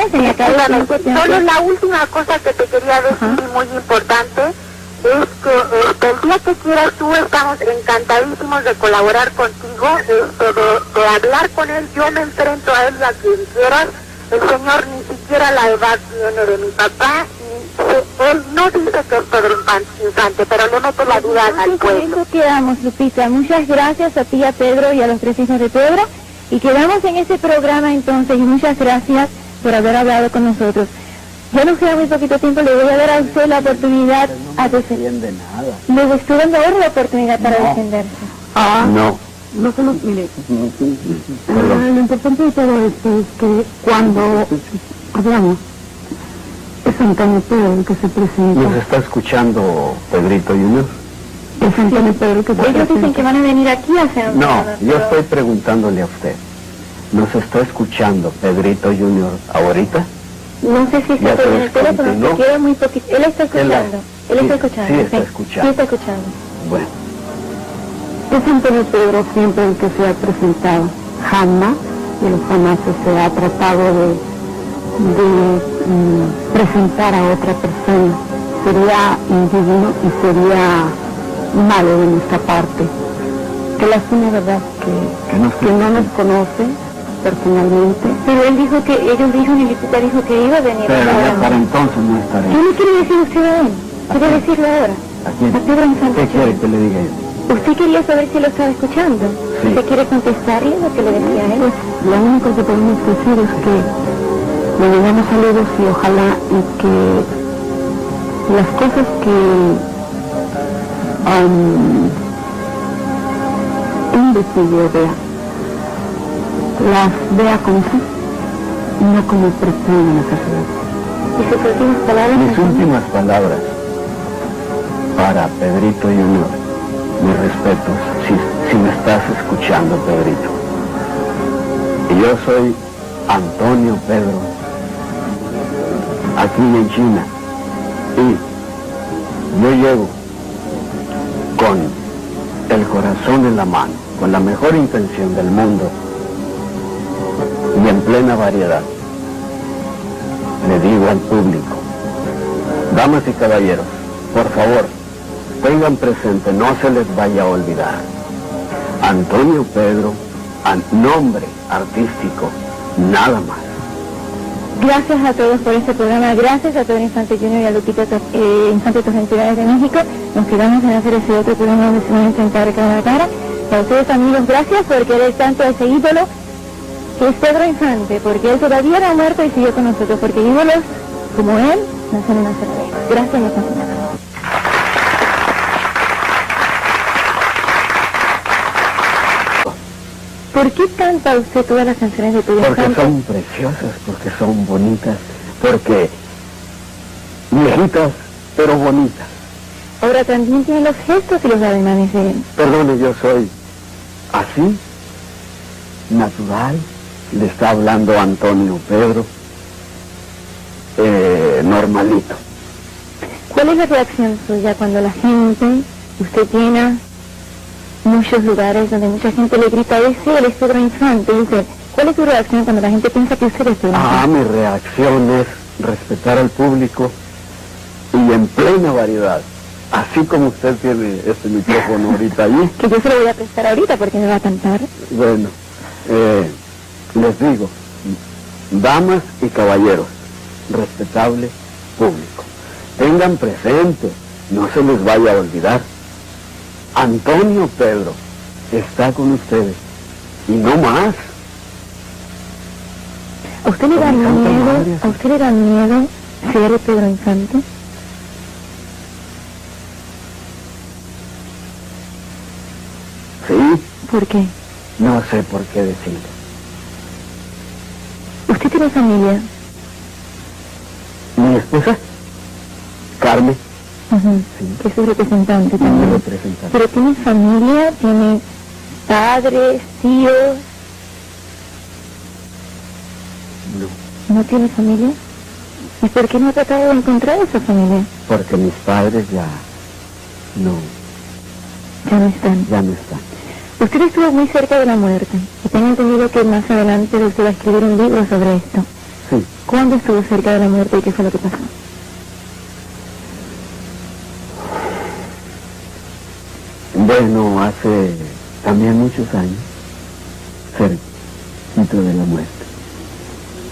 Solo la última cosa que te quería decir, muy importante, es que el día que quieras tú estamos encantadísimos de colaborar contigo, de hablar con él. Yo me enfrento a él y a quien quieras. El señor ni siquiera la edad tiene de mi papá y él no dice que es Pedro Infante, pero le meto la duda al pueblo. Eso quedamos, Lupita. Muchas gracias a ti, a Pedro y a los 3 hijos de Pedro, y quedamos en ese programa entonces, y muchas gracias por haber hablado con nosotros. Ya nos queda muy poquito tiempo, le voy a dar a usted la oportunidad a defenderse. Le estoy dando ahora la oportunidad para defenderse. No solo, mire, lo importante de todo esto es que cuando hablamos, es Antonio Pedro el que se presenta. ¿Nos está escuchando Pedrito Junior? Es Antonio Pedro el que se presenta. Ellos dicen que van a venir aquí a hacer... No, yo estoy preguntándole a usted. ¿Nos está escuchando Pedrito Junior ahorita? No sé si está con el teléfono, porque queda muy poquito. Él está escuchando. Él está escuchando. Sí, está escuchando. Sí, está escuchando. Bueno. Es Antonio Pedro siempre el que se ha presentado. Jamás, de los jamás se ha tratado de presentar a otra persona. Sería indigno y sería malo de nuestra parte. Que lástima, ¿verdad? Que no nos conoce personalmente. Pero él dijo que, ellos dijo, Nicolita dijo que iba a venir. Pero ya para entonces no estaré. ¿Qué le quiere decir usted a él? ¿Quiere decirle ahora? ¿A quién? A Pedro Infante. ¿Qué quiere que le diga yo? Usted quería saber si lo estaba escuchando. Sí. ¿Usted quiere contestarle lo que le decía a él? Pues lo único que podemos decir es que le mandamos saludos y ojalá y que las cosas que un decidió vea, las vea como sí, no como pretenden hacerlo. ¿Y sus últimas palabras? Mis últimas palabras para Pedrito Junior, mis respetos, si me estás escuchando, Pedrito. Y yo soy Antonio Pedro, aquí en China, y yo llego con el corazón en la mano, con la mejor intención del mundo y en plena variedad. Le digo al público, damas y caballeros, por favor, tengan presente, no se les vaya a olvidar, Antonio Pedro, nombre artístico, nada más. Gracias a todos por este programa, gracias a Pedro Infante Junior y a Lupita Infante Torrentidades de México. Nos quedamos en hacer ese otro programa donde se van a enfrentar cara a cara. A ustedes, amigos, gracias por querer tanto a ese ídolo que es Pedro Infante, porque él todavía no ha muerto y sigue con nosotros, porque ídolos como él nacen en nuestra vez. Gracias y continuamos. ¿Por qué canta usted todas las canciones de Pedro Infante? Porque son preciosas, porque son bonitas, porque viejitas, pero bonitas. Ahora también tiene los gestos y los ademanes de él. Perdone, yo soy así, natural, le está hablando Antonio Pedro, normalito. ¿Cuál es la reacción suya cuando la gente, usted tiene muchos lugares donde mucha gente le grita, él es Pedro Infante? Dice, ¿cuál es su reacción cuando la gente piensa que usted es Pedro Infante? Mi reacción es respetar al público y en plena variedad, así como usted tiene este micrófono ahorita allí. Que yo se lo voy a prestar ahorita porque me va a cantar. Bueno, les digo, damas y caballeros, respetable público, tengan presente, no se les vaya a olvidar, Antonio Pedro está con ustedes y no más. ¿A usted le da miedo? ¿A usted le da miedo ser Pedro Infante? Sí, ¿Por qué? no sé por qué decirlo. ¿Usted tiene familia? Mi esposa, Carmen, Sí. Que es su representante mi también. representante. ¿Pero tiene familia? ¿Tiene padres, tíos? No, ¿No tiene familia? ¿Y por qué no ha tratado de encontrar esa familia? porque mis padres ya no Ya no están. Usted estuvo muy cerca de la muerte. Y tengo entendido que más adelante usted va a escribir un libro sobre esto. Sí. ¿Cuándo estuvo cerca de la muerte y qué fue lo que pasó? Bueno, hace también muchos años, cerquita de la muerte.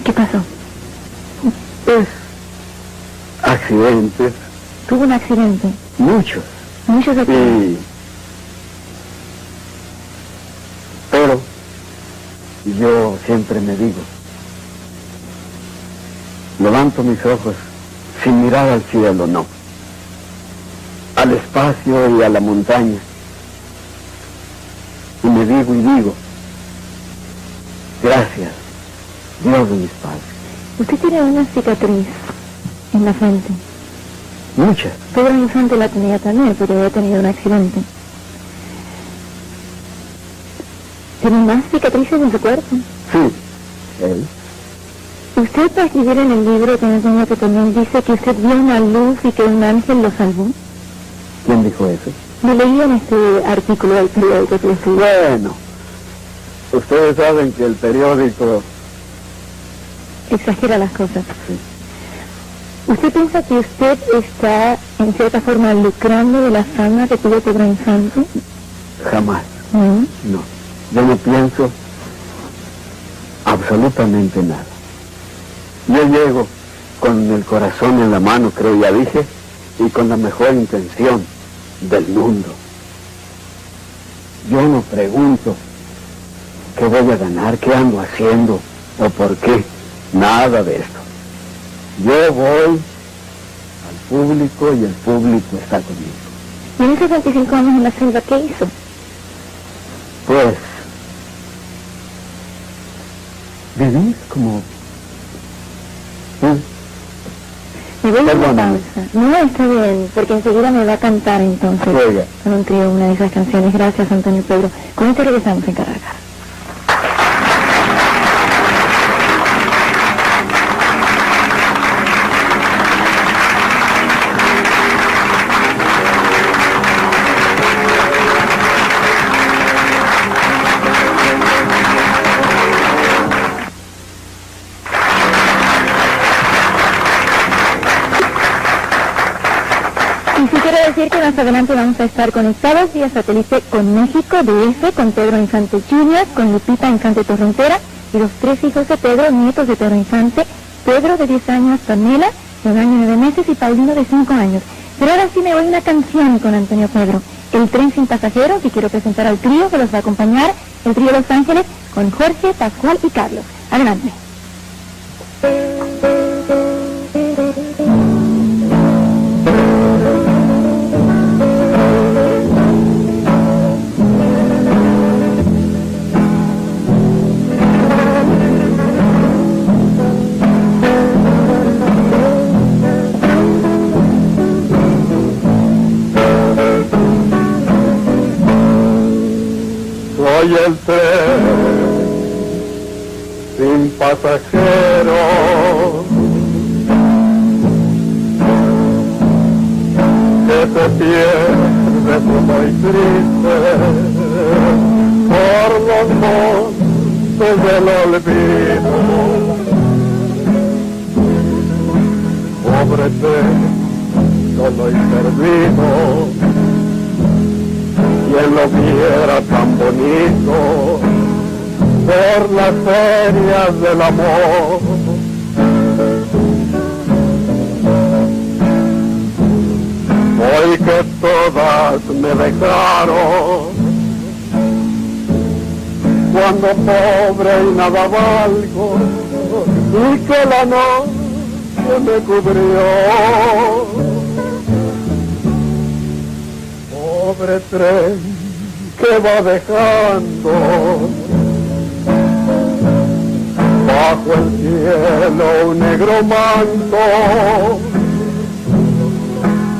¿Qué pasó? Pues, accidentes, Tuvo un accidente. muchos. Muchos accidentes. Pero yo siempre me digo, levanto mis ojos sin mirar al cielo, no, al espacio y a la montaña, y me digo, gracias, Dios de mis padres. Usted tiene una cicatriz en la frente. Muchas. Pedro Infante la tenía también porque había tenido un accidente. ¿Tiene más cicatrices en su cuerpo? Sí, él. ¿Usted puede escribir en el libro que también dice que usted vio una luz y que un ángel lo salvó? ¿Quién dijo eso? Lo leí en este artículo del periódico que le escribí. Bueno, ustedes saben que el periódico... Exagera las cosas. Sí. ¿Usted piensa que usted está, en cierta forma, lucrando de la fama que tuvo Pedro Infante? Jamás. ¿No? No, yo no pienso absolutamente nada. Yo llego con el corazón en la mano, creo ya dije, y con la mejor intención del mundo. Yo no pregunto qué voy a ganar, qué ando haciendo o por qué, nada de esto. Yo voy al público y el público está conmigo. ¿Y en esos 25 años en la selva qué hizo? Pues, vivir como... Me voy a una Perdóname. pausa. No, está bien, porque enseguida me va a cantar entonces Oiga. con un trío una de esas canciones. Gracias, Antonio Pedro. Con esto regresamos en Caracas. Y sí quiero decir que más adelante vamos a estar conectados vía satélite con México, DF, con Pedro Infante Jr., con Lupita Infante Torrentera y los 3 hijos de Pedro, nietos de Pedro Infante, Pedro de 10 años, Pamela de 1 año y 9 meses y Paulino de 5 años. Pero ahora sí me voy a una canción con Antonio Pedro, El tren sin pasajeros, y quiero presentar al trío que los va a acompañar, el trío Los Ángeles, con Jorge, Pascual y Carlos. Adelante. Soy el tren sin pasajeros que se pierde solo y triste por los montes del olvido. Pobre tren, solo y perdido, quien lo viera tan bonito por las ferias del amor. Hoy que todas me dejaron, cuando pobre y nada valgo, y que la noche me cubrió. Pobre tren que va dejando bajo el cielo un negro manto,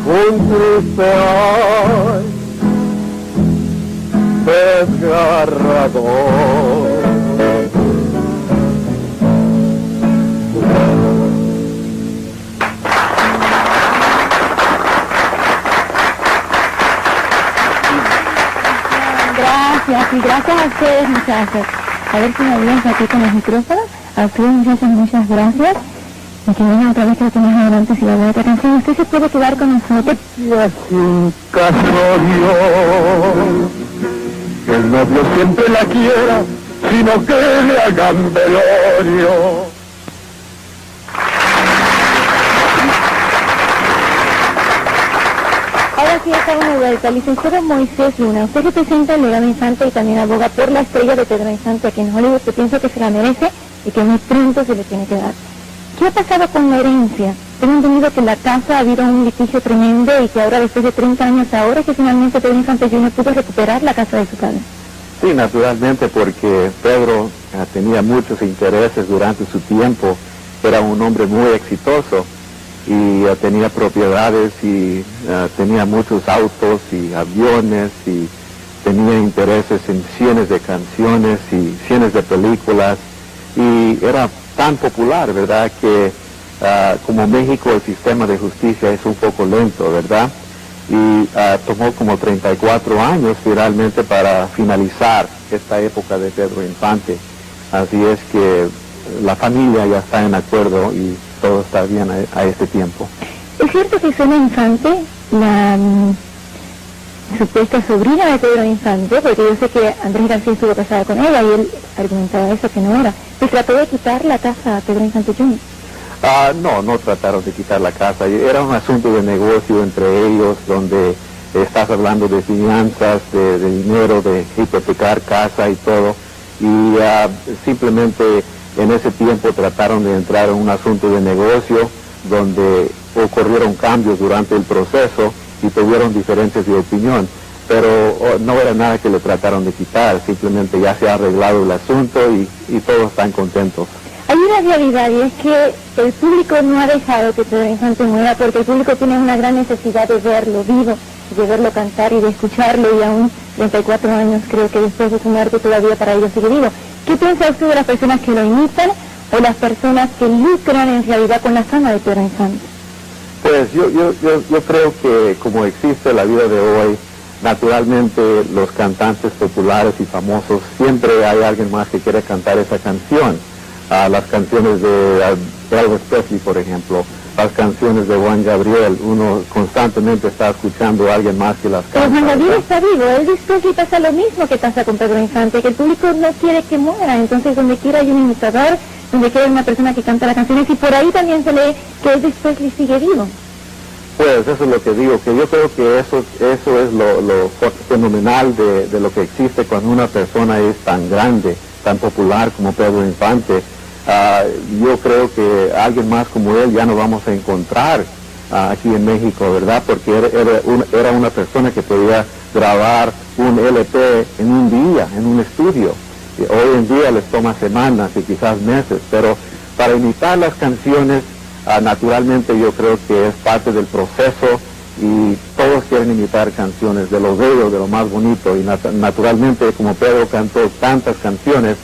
un triste ay desgarrador. Gracias, y gracias a ustedes, muchachos. A ver si me ayudan aquí con los micrófonos. A ustedes, muchachos, muchas gracias. Y que vengan otra vez que lo tengas adelante si va a ver otra canción. Usted se puede quedar con nosotros. Y así un castillo, que el novio siempre la quiera, sino que le hagan velorio. Ahora sí estamos de vuelta. Licenciado Moisés Luna, usted representa el legado Infante y también aboga por la estrella de Pedro Infante aquí en Hollywood, que pienso que se la merece y que muy pronto se le tiene que dar. ¿Qué ha pasado con la herencia? Tengo entendido que en la casa ha habido un litigio tremendo y que ahora, después de 30 años ahora, que finalmente Pedro Infante Jr. pudo recuperar la casa de su padre. Sí, naturalmente, porque Pedro tenía muchos intereses durante su tiempo, era un hombre muy exitoso y tenía propiedades y tenía muchos autos y aviones y tenía intereses en cientos de canciones y cientos de películas y era tan popular, ¿verdad?, que como México el sistema de justicia es un poco lento, ¿verdad?, y tomó como 34 años finalmente para finalizar esta época de Pedro Infante. Así es que la familia ya está en acuerdo y todo está bien a este tiempo. ¿Es cierto que Zona Infante, la supuesta sobrina de Pedro Infante, porque yo sé que Andrés García estuvo casada con ella y él argumentaba eso, que no era, se trató de quitar la casa a Pedro Infante Jr.? No trataron de quitar la casa, era un asunto de negocio entre ellos, donde estás hablando de finanzas, de dinero, de hipotecar casa y todo, y simplemente en ese tiempo trataron de entrar en un asunto de negocio, donde ocurrieron cambios durante el proceso y tuvieron diferencias de opinión, pero no era nada que le trataron de quitar, simplemente ya se ha arreglado el asunto y todos están contentos. Hay una realidad y es que el público no ha dejado que Pedro Infante muera porque el público tiene una gran necesidad de verlo vivo, de verlo cantar y de escucharlo, y aún 34 años creo que después de su muerte todavía para ellos sigue vivo. ¿Qué piensa usted de las personas que lo imitan o las personas que lucran en realidad con la fama de Pedro Infante? Pues yo creo que como existe la vida de hoy, naturalmente los cantantes populares y famosos, siempre hay alguien más que quiere cantar esa canción. Las canciones de Elvis Presley, por ejemplo, las canciones de Juan Gabriel, uno constantemente está escuchando a alguien más que las canta. Pero Juan Gabriel está vivo, Elvis Presley pasa lo mismo que pasa con Pedro Infante, que el público no quiere que muera, entonces donde quiera hay un imitador, donde quiera hay una persona que canta las canciones, y por ahí también se lee que Elvis Presley sigue vivo. Pues eso es lo que digo, que yo creo que eso es lo fenomenal de lo que existe cuando una persona es tan grande, tan popular como Pedro Infante. Yo creo que alguien más como él ya no vamos a encontrar aquí en México, ¿verdad? Porque era una persona que podía grabar un LP en un día, en un estudio. Y hoy en día les toma semanas y quizás meses, pero para imitar las canciones, naturalmente yo creo que es parte del proceso y todos quieren imitar canciones, de lo bello, de lo más bonito, y naturalmente como Pedro cantó tantas canciones,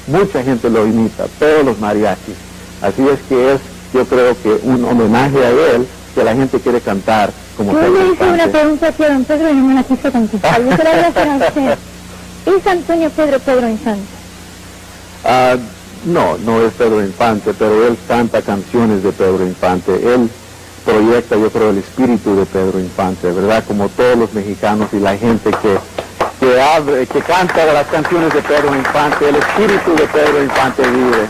mucha gente lo imita, todos los mariachis. Así es que yo creo que un homenaje a él, que la gente quiere cantar como Pedro Infante. Yo le hice una pregunta a don Pedro y no me la quiso contestar. Yo se la voy a hacer a usted. ¿Es Antonio Pedro Infante? No es Pedro Infante, pero él canta canciones de Pedro Infante. Él proyecta, yo creo, el espíritu de Pedro Infante, ¿verdad? Como todos los mexicanos y la gente que canta las canciones de Pedro Infante, el espíritu de Pedro Infante vive.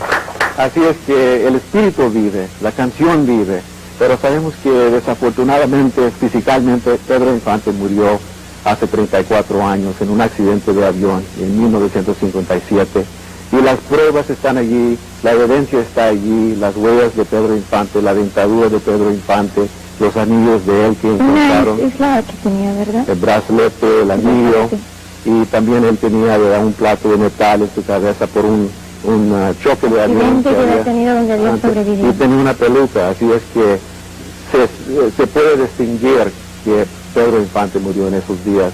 Así es que el espíritu vive, la canción vive, pero sabemos que desafortunadamente, físicamente, Pedro Infante murió hace 34 años en un accidente de avión en 1957, y las pruebas están allí, la evidencia está allí, las huellas de Pedro Infante, la dentadura de Pedro Infante, los anillos de él que encontraron. Es la que tenía, ¿verdad? El brazalete, el anillo. Y también él tenía un plato de metal en su cabeza por un choque de avión que había tenido donde había sobrevivido. Y tenía una peluca, así es que se puede distinguir que Pedro Infante murió en esos días.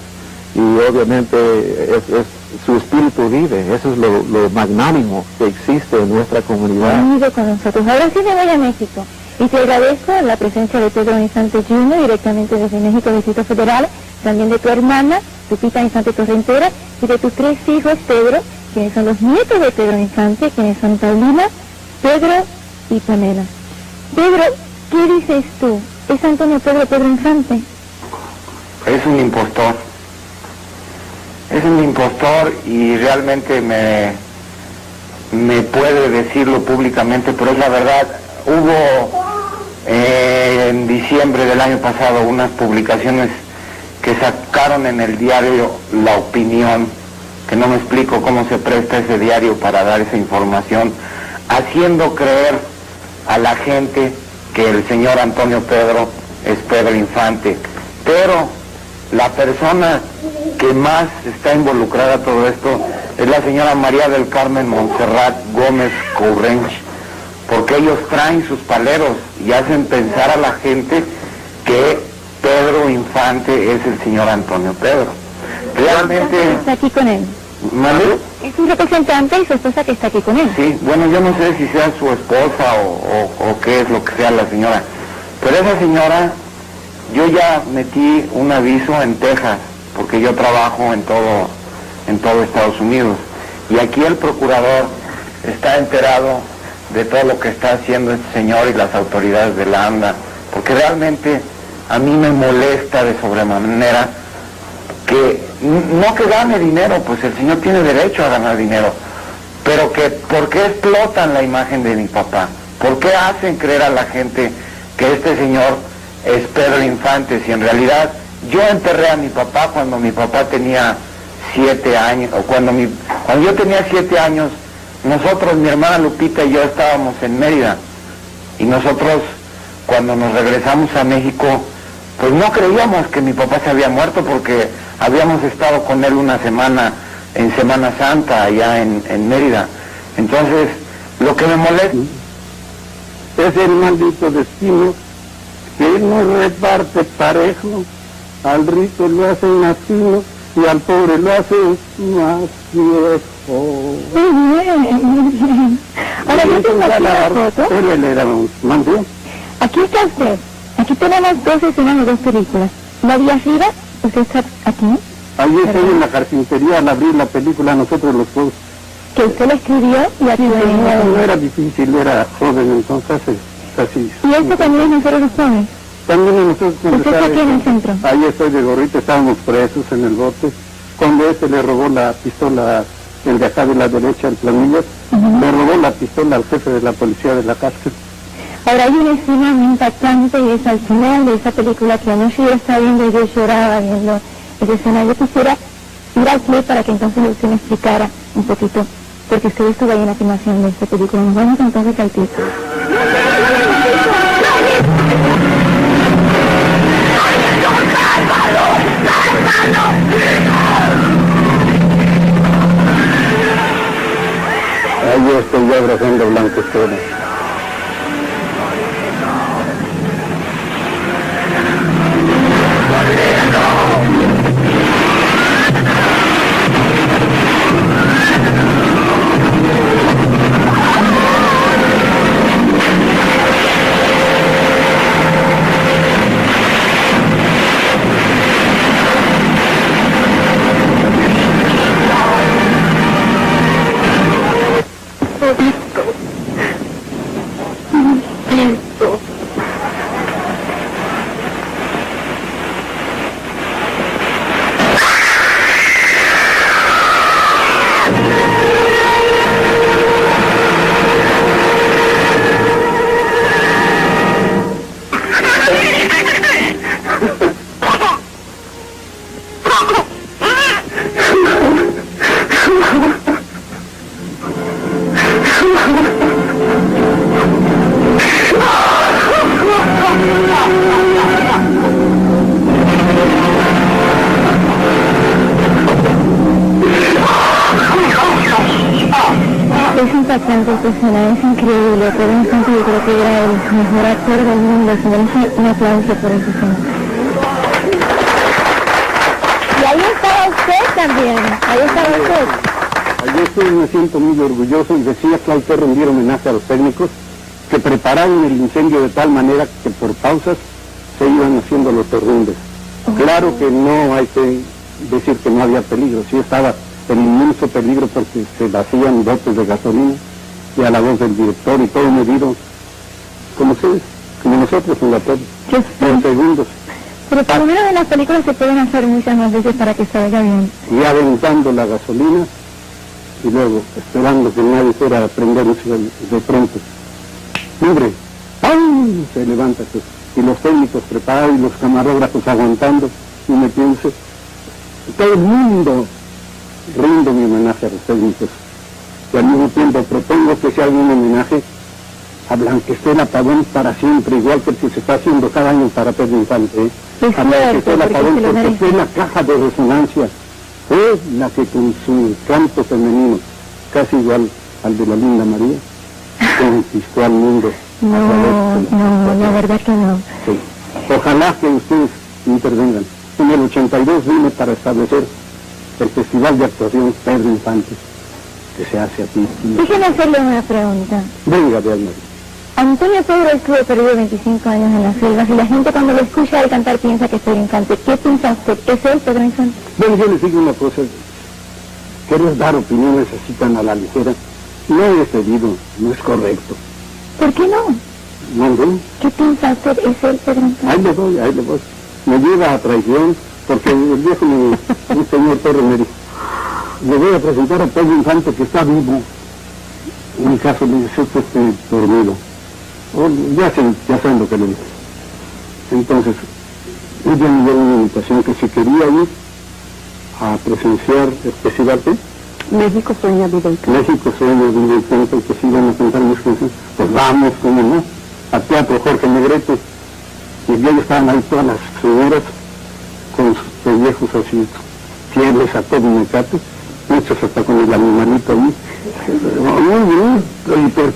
Y obviamente su espíritu vive, eso es lo magnánimo que existe en nuestra comunidad. Unido con nosotros. Ahora sí me voy a México. Y te agradezco la presencia de Pedro Infante Jr. directamente desde México, Distrito Federal, también de tu hermana, Lupita Infante Torrentera, y de tus 3 hijos, Pedro, quienes son los nietos de Pedro Infante, quienes son Paulina, Pedro y Pamela. Pedro, ¿qué dices tú? ¿Es Antonio Pedro Infante? Es un impostor. Es un impostor y realmente me puede decirlo públicamente, pero es la verdad. Hubo en diciembre del año pasado unas publicaciones que sacaron en el diario La Opinión, que no me explico cómo se presta ese diario para dar esa información, haciendo creer a la gente que el señor Antonio Pedro es Pedro Infante. Pero la persona que más está involucrada en todo esto es la señora María del Carmen Montserrat Gómez Courench, porque ellos traen sus paleros y hacen pensar a la gente que Pedro Infante es el señor Antonio Pedro. Realmente... ¿Está aquí con él? ¿Vale? Es su representante y su esposa que está aquí con él. Sí, bueno, yo no sé si sea su esposa o qué es lo que sea la señora, pero esa señora, yo ya metí un aviso en Texas, porque yo trabajo en todo Estados Unidos, y aquí el procurador está enterado de todo lo que está haciendo este señor y las autoridades de la ANDA, porque realmente a mí me molesta de sobremanera que, no que gane dinero, pues el señor tiene derecho a ganar dinero, pero que, ¿por qué explotan la imagen de mi papá? ¿Por qué hacen creer a la gente que este señor es Pedro Infante, si en realidad yo enterré a mi papá cuando mi papá tenía 7 años, o cuando yo tenía 7 años, nosotros, mi hermana Lupita y yo estábamos en Mérida, y nosotros cuando nos regresamos a México, pues no creíamos que mi papá se había muerto porque habíamos estado con él una semana en Semana Santa allá en Mérida. Entonces, lo que me molesta es el maldito destino que no reparte parejo, al rico lo hace más fino y al pobre lo hace más viejo. Muy bien. Ahora yo tengo aquí una foto. Aquí está usted. Aquí tenemos 2 escenas de 2 películas. La de arriba, usted está aquí. Allí estoy en la carpintería al abrir la película nosotros los dos. Que usted la escribió y aquí no era difícil, era joven entonces, así. ¿Y esto también es nosotros los jóvenes? También nosotros. ¿Usted está aquí en el centro? Ahí estoy de gorrito, estábamos presos en el bote. Cuando le robó la pistola, el de acá de la derecha, el Planillas, le robó la pistola al jefe de la policía de la cárcel. Ahora hay una escena muy impactante y es al final de esa película que anoche yo estaba viendo y yo lloraba viendo esa escena. Yo quisiera ir al clip para que entonces usted me explicara un poquito, porque usted estuvo ahí en la filmación de esta película. Nos vamos entonces al clip. Ahí estoy yo abrazando a Blanca Estela. Es impactante esta escena, es increíble, por un instante yo creo que era el mejor actor del mundo, se merece un aplauso por esa escena. Y ahí estaba usted también, ahí estaba usted. Allí estoy, me siento muy orgulloso y decía que hay que rendir homenaje a los técnicos que prepararon el incendio de tal manera que por pausas se iban haciendo los derrumbes. Claro que no hay que decir que no había peligro, sí estaba el inmenso peligro porque se vacían botes de gasolina y a la voz del director y todo medido como ustedes, como nosotros en la tele, por segundos. Pero por lo menos en las películas se pueden hacer muchas más veces para que se vaya bien. Y aventando la gasolina y luego esperando que nadie fuera a prenderse de pronto. ¡Hombre! ¡Ay! Se levanta pues, y los técnicos preparados y los camarógrafos aguantando y me pienso, todo el mundo rindo mi homenaje a los técnicos y al mismo tiempo propongo que se haga un homenaje a Blanca Estela Pavón para siempre, igual que el que se está haciendo cada año para Pedro Infante. A Blanca Estela Pavón porque fue la caja de resonancia, fue la que con su canto femenino, casi igual al de la Linda María, conquistó al mundo. No, la verdad que no. Sí. Ojalá que ustedes intervengan. En el 82 vine para establecer el Festival de Actuación Pedro Infante, que se hace aquí. Déjeme hacerle una pregunta. Venga, de María. Antonio Pedro estuvo perdido 25 años en las selvas y la gente cuando lo escucha al cantar piensa que es Pedro Infante. ¿Qué piensa usted? ¿Es él Pedro Infante? Bueno, yo les digo una cosa. Querer dar opiniones así tan a la ligera no es debido, no es correcto. ¿Por qué no? ¿No? ¿Qué piensa usted? ¿Es él Pedro Infante? Ahí le voy. Me lleva a traición porque el viejo, un señor Torres me dijo, le voy a presentar a Pedro Infante que está vivo. En mi caso le dice, usted está dormido. Ya saben lo que le dije. Entonces, ella me dio una invitación que si quería ir a presenciar el Festival de México sueña, vive y canta. México sueña, vive y canta, y que si iban a cantar mis canciones, pues vamos, cómo no, al Teatro Jorge Negrete. Y ellos estaban ahí todas las señoras con sus viejos así, fieles a todo mecate, muchos hasta con el animalito ahí. Y por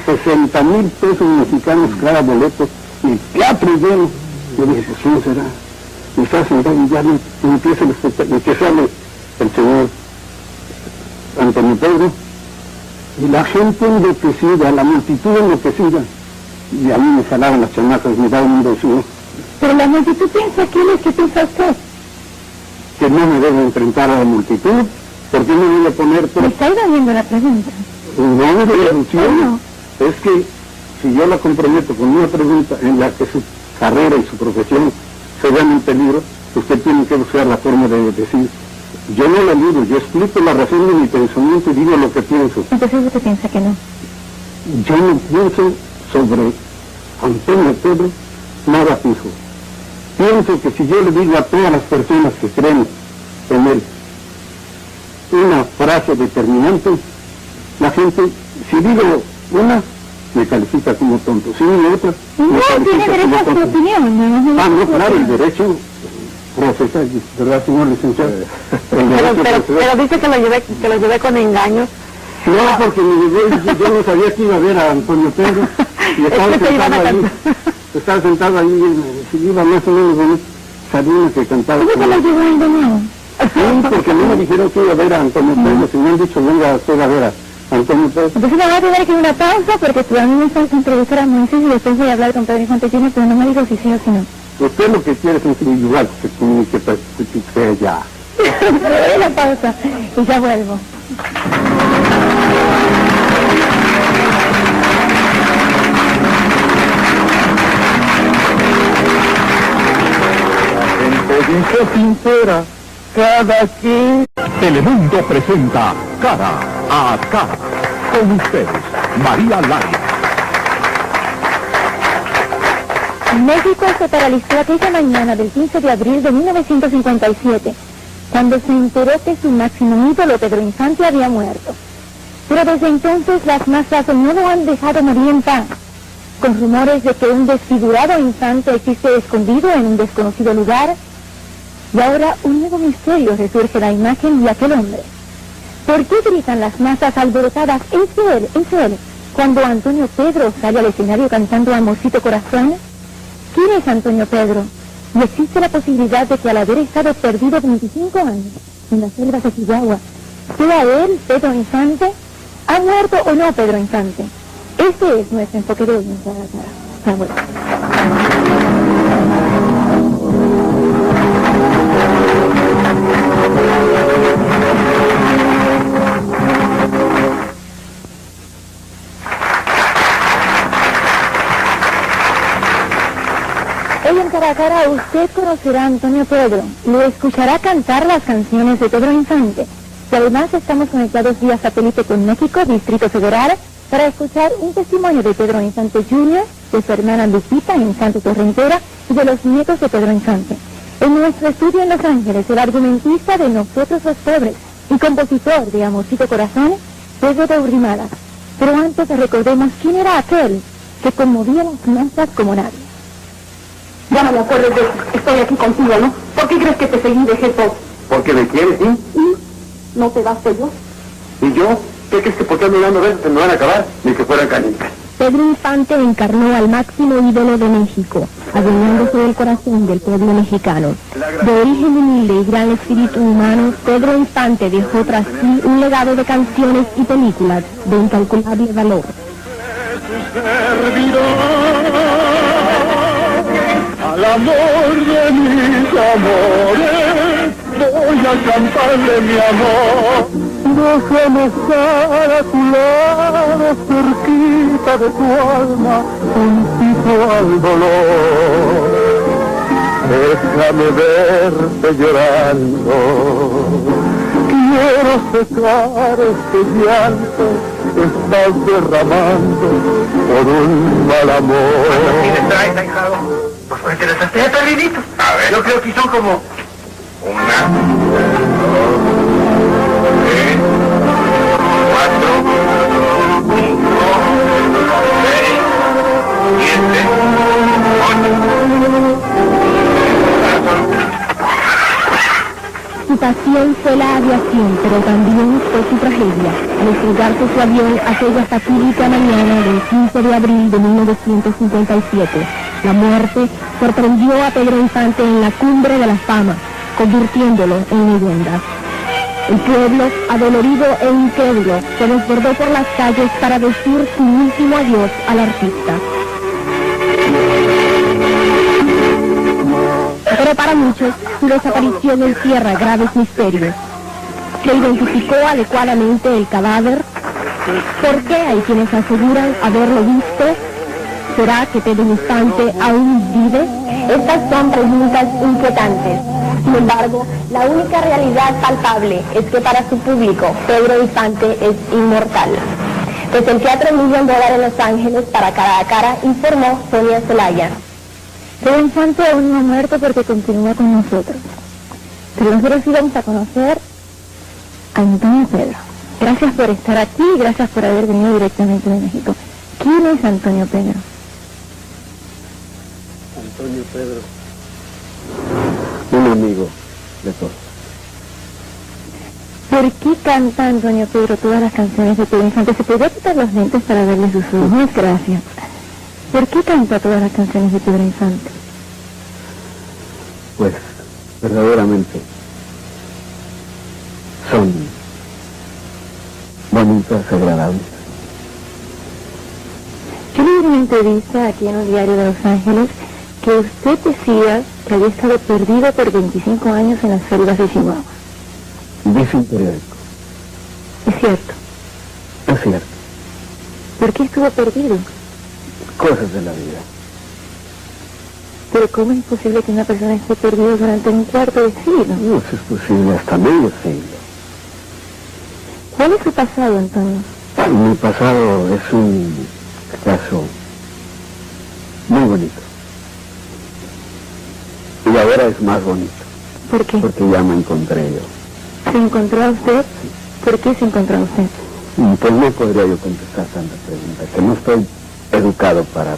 60,000 pesos mexicanos cada boleto, y teatro lleno. Yo dije, Jesús será. Y está sentado y ya empieza el espectáculo, que sale el señor Antonio Pedro, y la gente enloquecida, la multitud enloquecida, y a mí me jalaban las chamacas, me daban un beso. Pero la multitud piensa que él es, ¿qué piensa usted? Que no me debo enfrentar a la multitud, porque no me voy a poner... Me está evadiendo la pregunta. No me devolución, es que si yo la comprometo con una pregunta en la que su carrera y su profesión se ven en peligro, usted tiene que buscar la forma de decir, yo no la digo, yo explico la razón de mi pensamiento y digo lo que pienso. Entonces usted piensa que no. Yo no pienso sobre Antonio Pedro nada fijo. Pienso que si yo le digo a todas las personas que creen en él una frase determinante, la gente, si digo una, me califica como tonto. Si digo otra, me tiene califica derecho como a su tonto. opinión. No, claro, el derecho profesor, ¿verdad, señor licenciado? Pero dice que lo llevé con engaño. No, porque yo no sabía que iba a ver a Antonio Pedro y estaba sentado ahí, si iba más o menos bonito, sabía que cantaba. ¿Cómo se lo llevó el domingo? Sí, porque no me dijeron que iba a ver a Antonio Pedro, si me han dicho, venga usted a ver a Antonio Pedro. Entonces me voy a tener que ir a una pausa porque a mí me falta entrevistar a Moisés y después voy a hablar con Pedro Infante Jr., pero no me dijo si sí o si no. Usted lo que quiere es un individual que se comunique para que usted ya. Voy a la pausa y ya vuelvo. Dice sincera, cada quien. Telemundo presenta Cara a Cara. Con ustedes, María Lara. México se paralizó aquella mañana del 15 de abril de 1957, cuando se enteró que su máximo ídolo Pedro Infante había muerto. Pero desde entonces las masas no lo han dejado morir en paz, con rumores de que un desfigurado infante existe escondido en un desconocido lugar. Y ahora un nuevo misterio resurge la imagen de aquel hombre. ¿Por qué gritan las masas alborotadas? Es él, cuando Antonio Pedro sale al escenario cantando Amorcito Corazón? ¿Quién es Antonio Pedro? Y existe la posibilidad de que al haber estado perdido 25 años en las selvas de Chihuahua, ¿sea él Pedro Infante? ¿Ha muerto o no Pedro Infante? Este es nuestro enfoque de hoy en Cara a Cara. Ya vuelvo. Hoy en Cara a Cara usted conocerá a Antonio Pedro, lo escuchará cantar las canciones de Pedro Infante. Y además estamos conectados vía satélite con México, Distrito Federal, para escuchar un testimonio de Pedro Infante Jr., de su hermana Lupita Infante Torrentera y de los nietos de Pedro Infante. En nuestro estudio en Los Ángeles, el argumentista de Nosotros los Pobres y compositor de Amorcito Corazón, Pedro de Urrimala. Pero antes recordemos quién era aquel que conmovía las masas como nadie. Ya no me acuerdo de eso. Estoy aquí contigo, ¿no? ¿Por qué crees que te seguí y dejé todo? Porque me quieres, ¿sí? ¿No te basta yo? ¿Y yo? ¿Qué crees que por qué me dando veces se me van a acabar? Ni que fueran canicas. Pedro Infante encarnó al máximo ídolo de México, adueñándose del corazón del pueblo mexicano. De origen humilde y gran espíritu humano, Pedro Infante dejó tras sí un legado de canciones y películas de incalculable valor. Al amor de mis amores, voy a cantarle mi amor. Déjame estar a tu lado, cerquita de tu alma, juntito al dolor. Déjame verte llorando, quiero secar este llanto que estás derramando por un mal amor. ¿Tienes traes, ahijado? Pues cuéntenos, ya perdiditos. A ver. Yo creo que son como... 1, 2, 3, 4, 5, 6, 7, 8. Su pasión fue la aviación, pero también fue su tragedia, al estrellarse su avión aquella fatídica mañana del 15 de abril de 1957. La muerte sorprendió a Pedro Infante en la cumbre de la fama, convirtiéndolo en leyenda. El pueblo, adolorido e incrédulo, se desbordó por las calles para decir su último adiós al artista. Pero para muchos, su desaparición encierra graves misterios. ¿Se identificó adecuadamente el cadáver? ¿Por qué hay quienes aseguran haberlo visto? ¿Será que Pedro Infante aún vive? Estas son preguntas inquietantes. Sin embargo, la única realidad palpable es que para su público, Pedro Infante es inmortal. Desde el Teatro $1 Millón en Los Ángeles, para Cara a Cara, informó Sonia Zelaya. Pedro Infante aún no ha muerto porque continúa con nosotros. Pero nosotros sí vamos a conocer a Antonio Pedro. Gracias por estar aquí y gracias por haber venido directamente de México. ¿Quién es Antonio Pedro? Antonio Pedro, un amigo de todos. ¿Por qué canta Antonio Pedro todas las canciones de Pedro Infante? ¿Se podría quitar los lentes para verle sus ojos? Gracias. ¿Por qué canta todas las canciones de Pedro Infante? Pues, verdaderamente, son bonitas, agradables. Yo leí una entrevista aquí en un diario de Los Ángeles que usted decía que había estado perdido por 25 años en las selvas de Chihuahua. Dice un periódico. ¿Es cierto? Es cierto. ¿Por qué estuvo perdido? Cosas de la vida. Pero ¿cómo es posible que una persona esté perdida durante un cuarto de siglo? No, si es posible, hasta medio siglo. ¿Cuál es su pasado, Antonio? Mi pasado es un caso muy bonito. Y ahora es más bonito. ¿Por qué? Porque ya me encontré yo. ¿Se encontró a usted? ¿Por qué se encontró a usted? Pues no podría yo contestar tanta pregunta, que no estoy educado para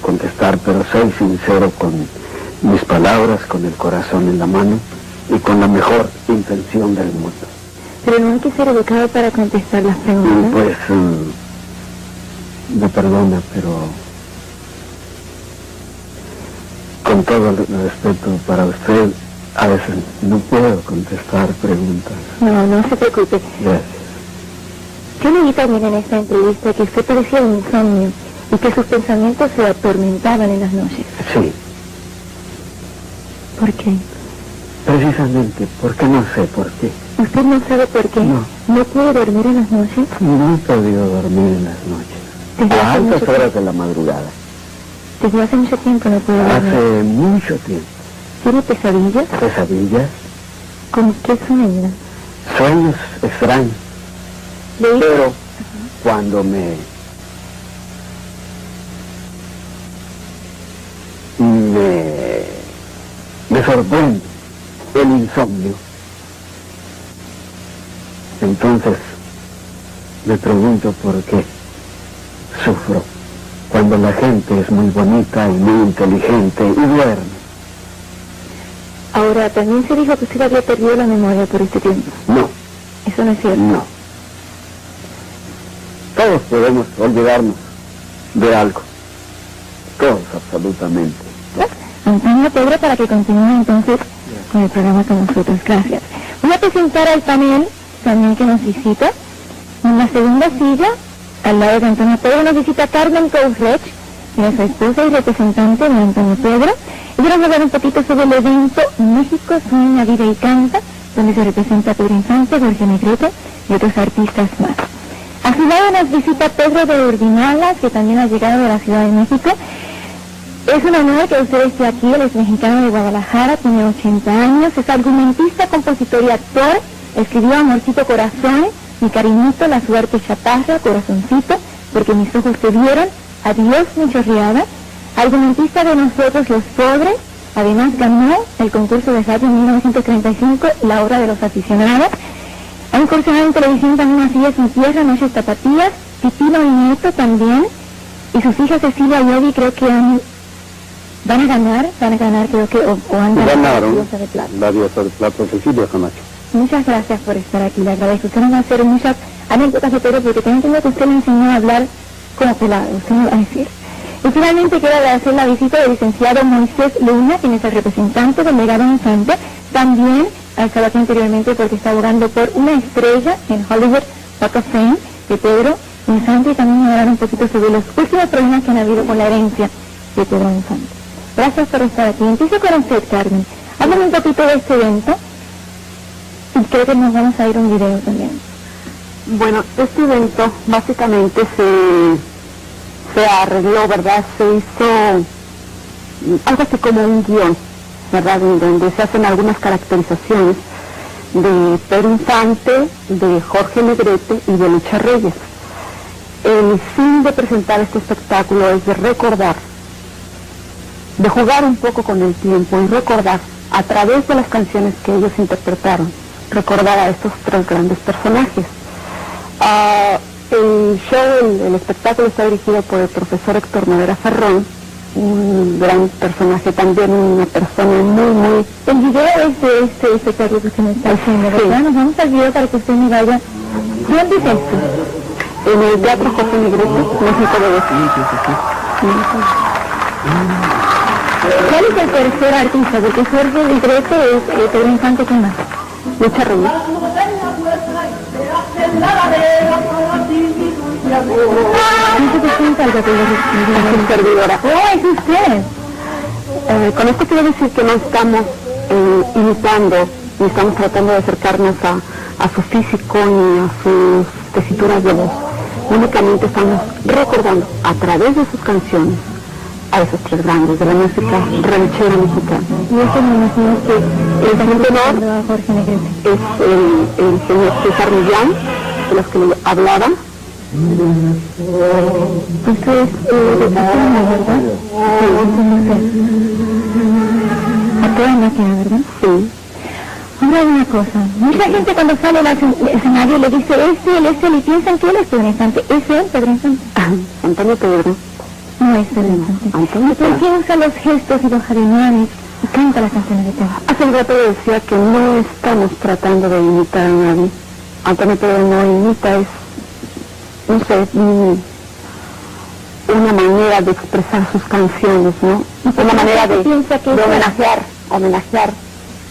contestar, pero soy sincero con mis palabras, con el corazón en la mano y con la mejor intención del mundo. Pero no hay que ser educado para contestar las preguntas. Pues, me perdona, pero con todo el respeto para usted, a veces no puedo contestar preguntas. No se preocupe. Gracias. Yo leí también en esta entrevista que usted padecía de insomnio y que sus pensamientos se atormentaban en las noches. Sí, ¿Por qué? precisamente, porque no sé por qué. ¿Usted no sabe por qué? No. ¿No puede dormir en las noches? No he podido dormir en las noches. Desde A hace mucho altas horas de la madrugada. Desde hace mucho tiempo no puede dormir. Hace mucho tiempo. ¿Tiene pesadillas? Pesadillas, ¿Con qué sueños? sueños extraños. Leí... Pero cuando me sorprende el insomnio, entonces me pregunto por qué sufro cuando la gente es muy bonita y muy inteligente y duerme. Ahora, también se dijo que usted había perdido la memoria por este tiempo. No, Eso no es cierto. no. Todos podemos olvidarnos de algo. Todos, absolutamente. Antonio Pedro, para que continúe entonces con el programa con nosotros. Gracias. Voy a presentar al panel también que nos visita. En la segunda silla, al lado de Antonio Pedro, nos visita Carmen Cousrech, que es su esposa y representante de Antonio Pedro. Ella nos va a hablar un poquito sobre el evento México Sueña, Vive y Canta, donde se representa a Pedro Infante, Jorge Negrete y otros artistas más. A su lado nos visita Pedro de Urbinalas, que también ha llegado de la Ciudad de México. Es un honor que usted esté aquí. Él es mexicano de Guadalajara, tiene 80 años, es argumentista, compositor y actor. Escribió Amorcito Corazón, Mi Cariñito, La Suerte Chaparra, Corazoncito, Porque Mis Ojos Te Vieron, Adiós Mi Chorreada. Argumentista de Nosotros los Pobres. Además ganó el concurso de radio en 1935, La Hora de los Aficionados. Ha incursionado en televisión también, Así es mi tierra, Noches Tapatías, Pipino y Nieto también. Y sus hijas Cecilia y Obi creo que van a ganar creo que, o han ganado Ganaron la Diosa de Plata. la Diosa de Plata, Cecilia Camacho. Muchas gracias por estar aquí, le agradezco. Usted nos va a hacer muchas anécdotas de Pedro, porque también tengo que usted le enseñó a hablar como pelado, usted me va a decir. Y finalmente quiero agradecer la visita del licenciado Moisés Luna, quien es el representante del legado Infante. También ha estado aquí anteriormente porque está abogando por una estrella en Hollywood Walk of Fame de Pedro Infante, y también me hablar un poquito sobre los últimos problemas que han habido con la herencia de Pedro Infante. Gracias por estar aquí. Empiezo con usted, Carmen. Háblame un poquito de este evento y creo que nos vamos a ir a un video también. Bueno, este evento básicamente se arregló, ¿verdad? Se hizo algo así como un guión, ¿verdad? En donde se hacen algunas caracterizaciones de Pedro Infante, de Jorge Negrete y de Lucha Reyes. El fin de presentar este espectáculo es de recordar, de jugar un poco con el tiempo y recordar, a través de las canciones que ellos interpretaron, recordar a estos tres grandes personajes. El show, el espectáculo está dirigido por el profesor Héctor Madera Ferrón, un gran personaje también, una persona muy... El video es de este espectáculo que usted me está haciendo, ¿verdad? Sí. Nos vamos al video para que usted me vaya. ¿Dónde es esto? En el Teatro Jorge Negrete, México de ¿Cuál es el tercer artista? Porque Jorge Negrete es Pedro Infante, ¿qué más? Lucha Reyes. ¿Quién se presenta al papel de Es servidora. ¡Oh, es usted! Con esto quiero decir que no estamos imitando, ni estamos tratando de acercarnos a su físico ni a sus tesituras de voz. Únicamente estamos recordando a través de sus canciones a esos tres grandes de la música ranchera mexicana. Y eso me imagino que El segundo honor a Jorge Negrete. es el señor César Millán, de los que le hablaba. Esto es de Tatiana, ¿verdad? A toda máquina, ¿verdad? Sí. Ahora hay una cosa, mucha gente cuando sale al escenario le dice es él, y piensan que él es Pedro Infante. ¿Es él, Pedro Infante? Antonio Pedro. No es Pedro Infante. Antonio ¿Por Pedro. qué usa los gestos y los ademanes y canta las canciones de Pedro? Hace un rato decía que no estamos tratando de imitar a nadie. Antonio Pedro no imita, es, no sé, una manera de expresar sus canciones, ¿no? Una manera de homenajear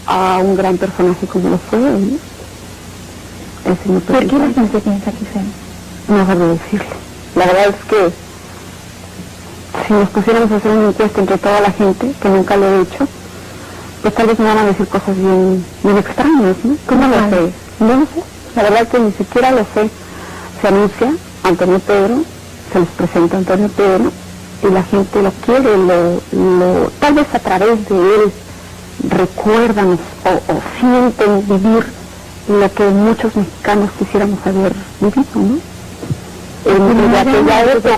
a un gran personaje como lo fue, ¿no? El señor ¿Por qué Pedro. la gente piensa que es él? No sabe decirle. La verdad es que si nos pusiéramos a hacer una encuesta entre toda la gente, que nunca lo he hecho, pues tal vez me van a decir cosas bien extrañas, ¿no? ¿Cómo lo sé? No lo sé. La verdad es que ni siquiera lo sé. Se anuncia Antonio Pedro, se les presenta Antonio Pedro, y la gente lo quiere, tal vez a través de él recuerdan o sienten vivir lo que muchos mexicanos quisiéramos haber vivido, ¿no?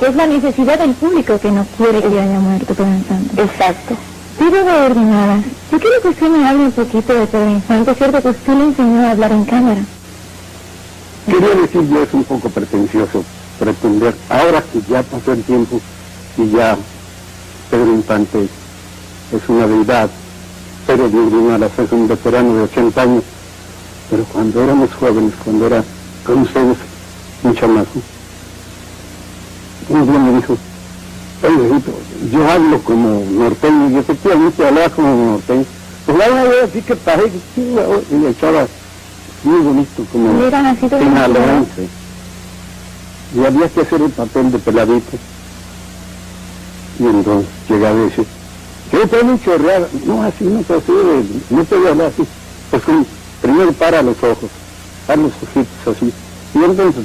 Es la necesidad del público que no quiere que haya muerto Pedro Infante. Exacto. Pedro de Urbinalas, yo quiero que usted me hable un poquito de Pedro Infante. Es cierto que usted le enseñó a hablar en cámara. Quería decir, yo es un poco pretencioso pretender, ahora que ya pasó el tiempo y ya Pedro Infante es una deidad, Pedro de Urbinalas es un veterano de 80 años, pero cuando éramos jóvenes, cuando era con ustedes un chamaco, un día me dijo, Oye, hijito, yo hablo como norteño, y efectivamente hablaba como norteño. Pues la una vez así que parece que y le echaba muy bonito, como Era nacido en sinaloense. Y había que hacer el papel de peladito. Y entonces llegaba y decía, yo tengo mucho real, no así, no puedo hablar así. Pues primero para los ojos, a los ojitos así. Y entonces,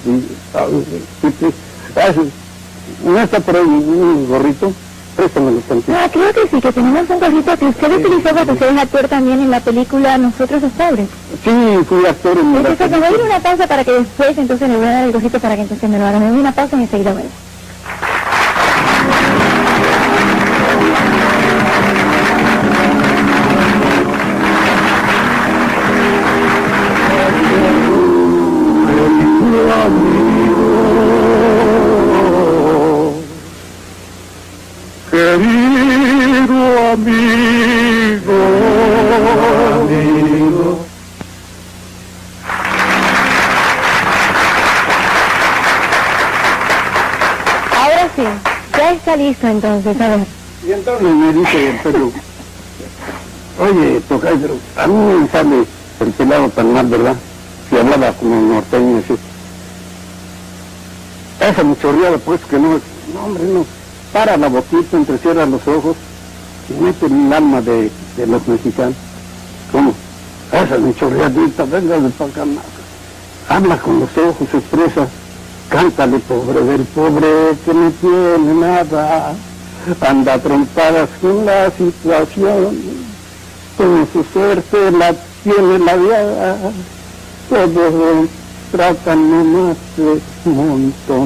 ¿no está por ahí un gorrito? Préstamelo tantito. Ah, creo que sí, que tenemos un gorrito que usted utilizó porque usted es actor también en la película Nosotros los Pobres. Sí, fui actor en la Entonces, me voy a ir a una pausa para que después, entonces le voy a dar el gorrito para que entonces me lo haga. Me voy a una pausa y enseguida vuelvo. Querido amigo, Ahora sí, ya está listo entonces, a ver. Y entonces me dice el Pedro, oye, tocayo, pero a mí me sale el pelado tan mal, ¿verdad? Si hablaba como norteño, así. Esa muchorreada, pues, que no, hombre, no. Para la boquita, entrecierra los ojos y mete el alma de los mexicanos. ¿Cómo? Esa muchorreadita, venga de para acá más. Habla con los ojos, expresa. Cántale, pobre del pobre que no tiene nada. Anda trompadas con la situación. Con su suerte la tiene la vida. Todos tratan nomás de un montón.